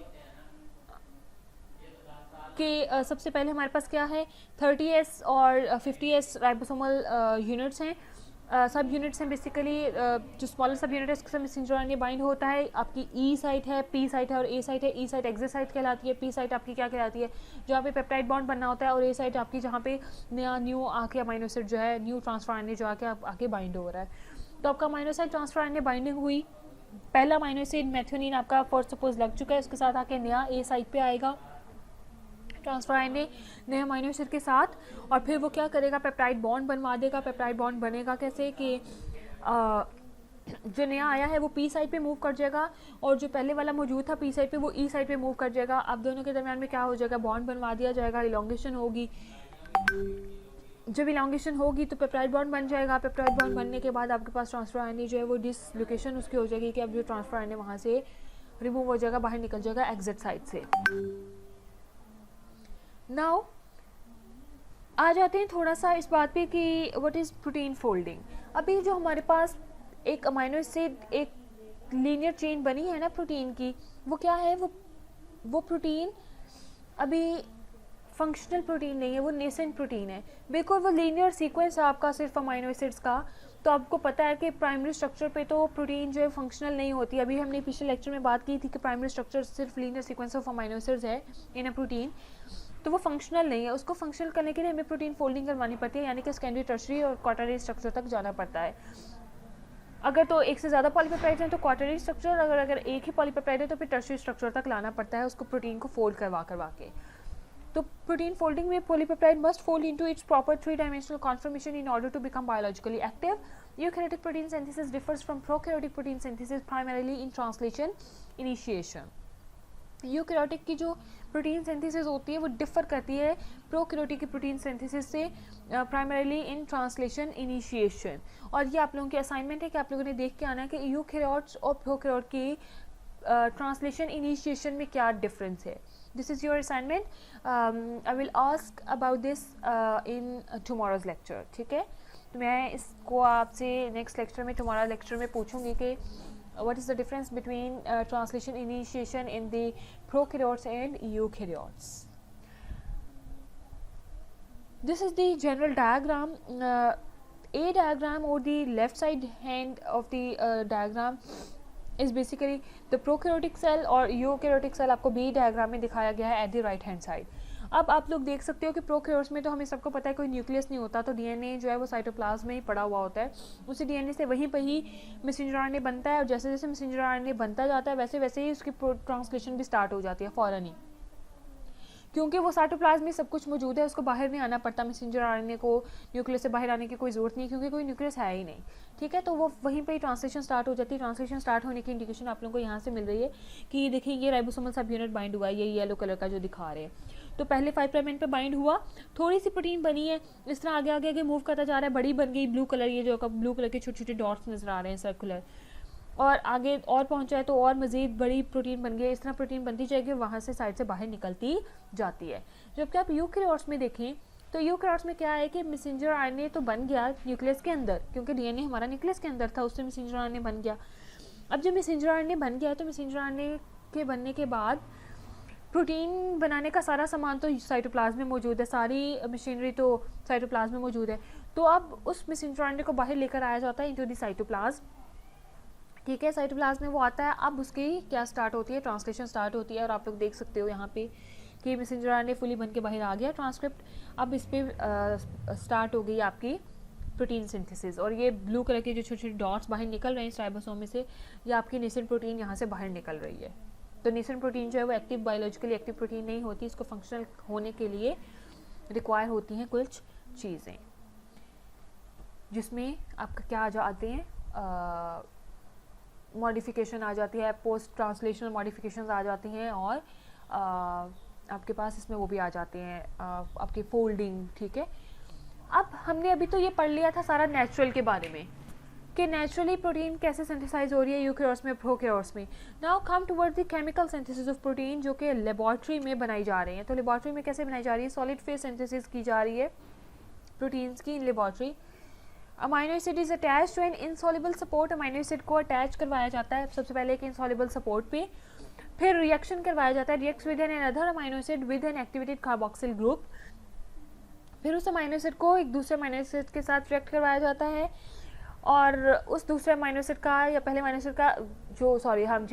कि सबसे पहले हमारे पास क्या है, 30S और 50S राइबोसोमल यूनिट्स हैं, सब यूनिट्स हैं बेसिकली। जो स्मॉलर सब यूनिट है उसके साथ मैसेंजर आरएनए बाइंड होता है। आपकी ई साइट है, पी साइट है और ए साइट है। ई साइट एक्सिस साइट कहलाती है, पी साइट आपकी क्या कहलाती है, जहाँ पे पेप्टाइड बॉन्ड बनना होता है, और ए साइट आपकी जहाँ पे नया न्यू आके अमाइनो एसिड जो है, न्यू ट्रांसफर आरएनए जो आके बाइंड हो रहा है। तो आपका amino acid transfer RNA binding हुई, पहला अमाइनो एसिड मेथियोनिन आपका फर्स्ट सपोज लग चुका है, उसके साथ आके नया ए साइट पे आएगा ट्रांसफर आरएनए नए अमाइनो एसिड के साथ, और फिर वो क्या करेगा, पेप्टाइड बॉन्ड बनवा देगा। पेप्टाइड बॉन्ड बनेगा कैसे कि जो नया आया है वो पी साइड पे मूव कर जाएगा, और जो पहले वाला मौजूद था पी साइड पे वो ई साइड पे मूव कर जाएगा। अब दोनों के दरमियान में क्या हो जाएगा, बॉन्ड बनवा दिया जाएगा, इलॉन्गेशन होगी। जब इलॉन्गेशन होगी तो पेप्टाइड बॉन्ड बन जाएगा। पेप्टाइड बॉन्ड बनने के बाद आपके पास ट्रांसफर आरएनए जो है वो डिसलोकेशन उसकी हो जाएगी कि अब जो ट्रांसफर आरएनए वहाँ से रिमूव हो जाएगा, बाहर निकल जाएगा एग्जिट साइड से। नाउ आ जाते हैं थोड़ा सा इस बात पे कि व्हाट इज़ प्रोटीन फोल्डिंग। अभी जो हमारे पास एक अमाइनो एसिड एक लीनियर चेन बनी है ना प्रोटीन की, वो क्या है, वो प्रोटीन अभी फंक्शनल प्रोटीन नहीं है, वो नेसेंट प्रोटीन है। बिल्कुल वो लीनियर सीक्वेंस है आपका सिर्फ अमाइनो एसिड्स का। तो आपको पता है कि प्राइमरी स्ट्रक्चर पे तो प्रोटीन जो है फंक्शनल नहीं होती। अभी हमने पिछले लेक्चर में बात की थी कि प्राइमरी स्ट्रक्चर सिर्फ linear sequence of amino acids है इन अ प्रोटीन, तो वो फंक्शनल नहीं है। उसको फंक्शनल करने के लिए हमें प्रोटीन फोल्डिंग करवानी पड़ती है, यानी कि सेकेंडरी, टर्शरी और क्वार्टररी स्ट्रक्चर तक जाना पड़ता है। अगर तो एक से ज़्यादा पॉलीपेप्टाइड हैं तो क्वार्टररी स्ट्रक्चर, अगर एक ही पॉलीपेप्टाइड है तो फिर टर्शरी स्ट्रक्चर तक लाना पड़ता है उसको, प्रोटीन को फोल्ड करवा के। तो प्रोटीन फोल्डिंग में polypeptide must fold into its proper 3-dimensional conformation in order to become biologically active. Eukaryotic protein synthesis differs from prokaryotic protein synthesis primarily in translation initiation. Eukaryotic की जो protein synthesis होती है वो differ करती है prokaryotic की protein synthesis से primarily in translation initiation. और ये आप लोगों की असाइनमेंट है कि आप लोगों ने देख के आना है कि यूकैरियोट्स और प्रोकैरियोट की ट्रांसलेशन इनिशिएशन में क्या डिफरेंस है। This is your assignment. I will ask about this in tomorrow's lecture, ठीक है। तो मैं इसको आपसे नेक्स्ट लेक्चर में, टुमारो लेक्चर में पूछूंगी कि what is the difference between translation initiation in the prokaryotes and eukaryotes. This is the general diagram. A diagram or the left side hand of the diagram is basically the prokaryotic cell, और eukaryotic cell आपको B diagram में दिखाया गया है at the right hand side. अब आप लोग देख सकते हो कि प्रोकैरियोट्स में तो हमें सबको पता है कोई न्यूक्लियस नहीं होता, तो डीएनए जो है वो साइटोप्लाज्म में ही पड़ा हुआ होता है। उसी डीएनए से वहीं पर ही मैसेंजर आरएनए बनता है, और जैसे जैसे मैसेंजर आरएनए बनता जाता है वैसे वैसे ही उसकी ट्रांसलेशन भी स्टार्ट हो जाती है फ़ौरन ही, क्योंकि वो साइटोप्लाज्म में सब कुछ मौजूद है, उसको बाहर नहीं आना पड़ता। मैसेंजर आरएनए को न्यूक्लियस से बाहर आने की कोई ज़रूरत नहीं, क्योंकि कोई न्यूक्लियस है ही नहीं, ठीक है। तो वो वहीं पे ही ट्रांसलेशन स्टार्ट हो जाती है। ट्रांसलेशन स्टार्ट होने की इंडिकेशन आप लोगों को यहाँ से मिल रही है कि देखिए ये राइबोसोमल सब यूनिट बाइंड हुआ है, ये येलो कलर का जो दिखा रहे हैं। तो पहले 5' एंड पे बाइंड हुआ, थोड़ी सी प्रोटीन बनी है, इस तरह आगे आगे आगे मूव करता जा रहा है, बड़ी बन गई, ब्लू कलर, ये जो ब्लू कलर के छोटे छोटे डॉट्स नजर आ रहे हैं सर्कुलर, और आगे और पहुंचा है तो और मज़ीद बड़ी प्रोटीन बन गई। इस तरह प्रोटीन बनती जाएगी, वहाँ से साइड से बाहर निकलती जाती है। जबकि आप यूकैरियोट्स में देखें तो यूकैरियोट्स में क्या है कि मैसेंजर आरएनए तो बन गया न्यूक्लियस के अंदर, क्योंकि डीएनए हमारा न्यूक्लियस के अंदर था, उससे मैसेंजर आरएनए बन गया। अब जब मैसेंजर आरएनए बन गया तो मैसेंजर आरएनए के बनने के बाद प्रोटीन बनाने का सारा सामान तो साइटोप्लाज्म में मौजूद है, सारी मशीनरी तो साइटोप्लाज्म में मौजूद है। तो अब उस मैसेंजर आरएनए को बाहर लेकर आया जाता है इनटू द साइटोप्लाज्म, ठीक है। साइटोप्लाज्म में वो आता है, अब उसकी क्या स्टार्ट होती है, ट्रांसलेशन स्टार्ट होती है। और आप लोग देख सकते हो यहाँ पे कि मैसेंजर आरएनए फुली बन के बाहर आ गया ट्रांसक्रिप्ट। अब इस पर स्टार्ट हो गई आपकी प्रोटीन सिंथेसिस, और ये ब्लू कलर के जो छोटे छोटे डॉट्स बाहर निकल रहे हैं राइबोसोम में से, ये आपकी नेसेंट प्रोटीन यहाँ से बाहर निकल रही है। तो नेसेंट प्रोटीन जो है वो एक्टिव, बायोलॉजिकली एक्टिव प्रोटीन नहीं होती, इसको फंक्शनल होने के लिए रिक्वायर होती हैं कुछ चीज़ें, जिसमें आपका क्या आ जाते हैं, मॉडिफिकेशन आ जाती है, पोस्ट ट्रांसलेशनल मॉडिफिकेशंस आ जाती हैं, और आपके पास इसमें वो भी आ जाते हैं आपकी फोल्डिंग, ठीक है। अब हमने अभी तो ये पढ़ लिया था सारा नेचुरल के बारे में कि नेचुरली प्रोटीन कैसे सिंथेसाइज हो रही है यूकैरियोट्स में, प्रोकैरियोट्स में। Now come toward the chemical synthesis of protein, जो कि लेबॉर्ट्री में बनाई जा रही है। तो लेबॉर्ट्री में कैसे बनाई जा रही है, सॉलिड फेज सिंथेसिस की जा रही है प्रोटीन्स की in laboratory. Amino acid is attach to an insoluble support, amino acid को अटैच करवाया जाता है सबसे पहले एक इनसॉल्युबल सपोर्ट पे, फिर रिएक्शन करवाया जाता है, reacts with an another amino acid with an activated carboxyl group, फिर उस अमाइनो एसिड को एक दूसरे अमाइनो एसिड के साथ रिएक्ट करवाया जाता है और उस दूसरे अमाइनो एसिड का या पहले अमाइनो एसिड का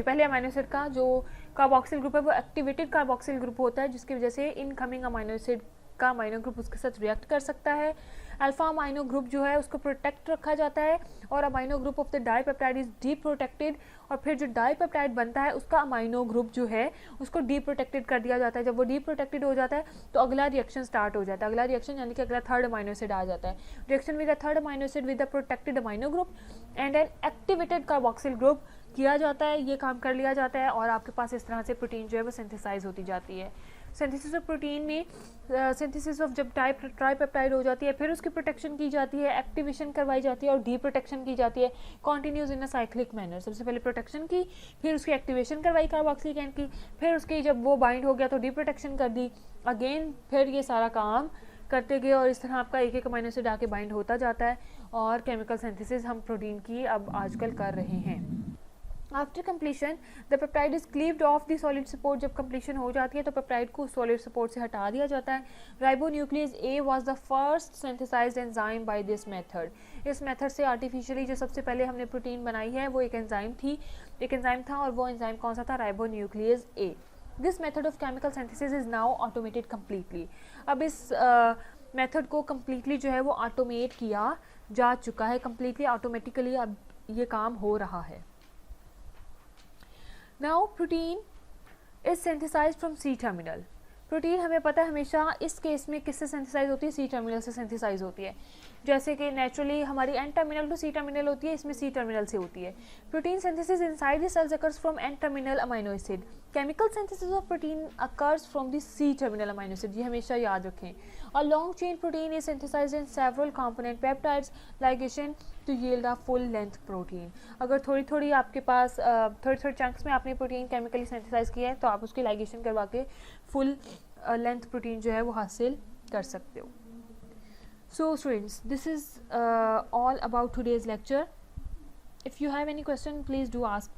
पहले अमाइनो एसिड का जो कार्बोक्सिल ग्रुप है वो एक्टिवेटेड कार्बोक्सिल ग्रुप होता है, जिसकी वजह से इनकमिंग अमाइनो एसिड का अमाइनो ग्रुप उसके साथ रिएक्ट कर सकता है। अल्फा अमाइनो ग्रुप जो है उसको प्रोटेक्ट रखा जाता है और amino group of the dipeptide is D protected, और फिर जो डाईपेप्टाइड बनता है उसका अमाइनो ग्रुप जो है उसको डी प्रोटेक्टेड कर दिया जाता है। जब वो डी प्रोटेक्टेड हो जाता है तो अगला रिएक्शन स्टार्ट हो जाता है, अगला रिएक्शन यानी कि अगला थर्ड अमाइनो एसिड आ जाता है, reaction with the third amino acid with the protected amino group and an activated carboxyl group किया जाता है, ये काम कर लिया जाता है और आपके पास इस तरह से प्रोटीन जो है वो सिंथेसाइज होती जाती है। सिंथेसिस ऑफ प्रोटीन में सिंथेसिस ऑफ जब ट्राईपेप्टाइड हो जाती है फिर उसकी प्रोटेक्शन की जाती है, एक्टिवेशन करवाई जाती है और डी प्रोटेक्शन की जाती है, continues in a cyclic manner. सबसे पहले प्रोटेक्शन की, फिर उसकी एक्टिवेशन करवाई कार्बोक्सिलिक एंड की, फिर उसकी जब वो बाइंड हो गया तो डी प्रोटेक्शन कर दी अगेन, फिर ये सारा काम करते गए और इस तरह आपका एक एक अमाइनो एसिड आके बाइंड होता जाता है और केमिकल सिंथेसिस हम प्रोटीन की अब आजकल कर रहे हैं। After completion the peptide is cleaved of the solid support, जब कंप्लीशन हो जाती है तो पेप्टाइड को सॉलिड सपोर्ट से हटा दिया जाता है। Ribonuclease A was the first synthesized enzyme by this method, इस मेथड से आर्टिफिशियली जो सबसे पहले हमने प्रोटीन बनाई है वो एक एंजाइम था और वो एंजाइम कौन सा था, ribonuclease A. This method of chemical synthesis is now automated completely, अब इस मेथड को कम्प्लीटली जो है वो ऑटोमेट किया जा चुका है, कम्प्लीटली ऑटोमेटिकली अब ये काम हो रहा है। Now protein is synthesized from C terminal, protein हमें पता है हमेशा इस केस में किससे सिंथेसाइज होती है, सी टर्मिनल से सिंथेसाइज होती है, जैसे कि नेचुरली हमारी N terminal to C terminal होती है, इसमें सी टर्मिनल से होती है। Protein synthesis inside the cells occurs from N terminal amino acid, chemical synthesis of protein occurs from the C terminal amino acid, ये हमेशा याद रखें। और long chain protein is synthesized in several component peptides ligation to yield a full length protein, अगर थोड़ी थोड़ी आपके पास थोड़ी चंक्स में आपने प्रोटीन केमिकली सिंथेसाइज किया है तो आप उसकी लाइगेशन करवा के फुल लेंथ प्रोटीन जो है वो हासिल कर सकते हो। So students, this is all about today's lecture. If you have any question, please do ask.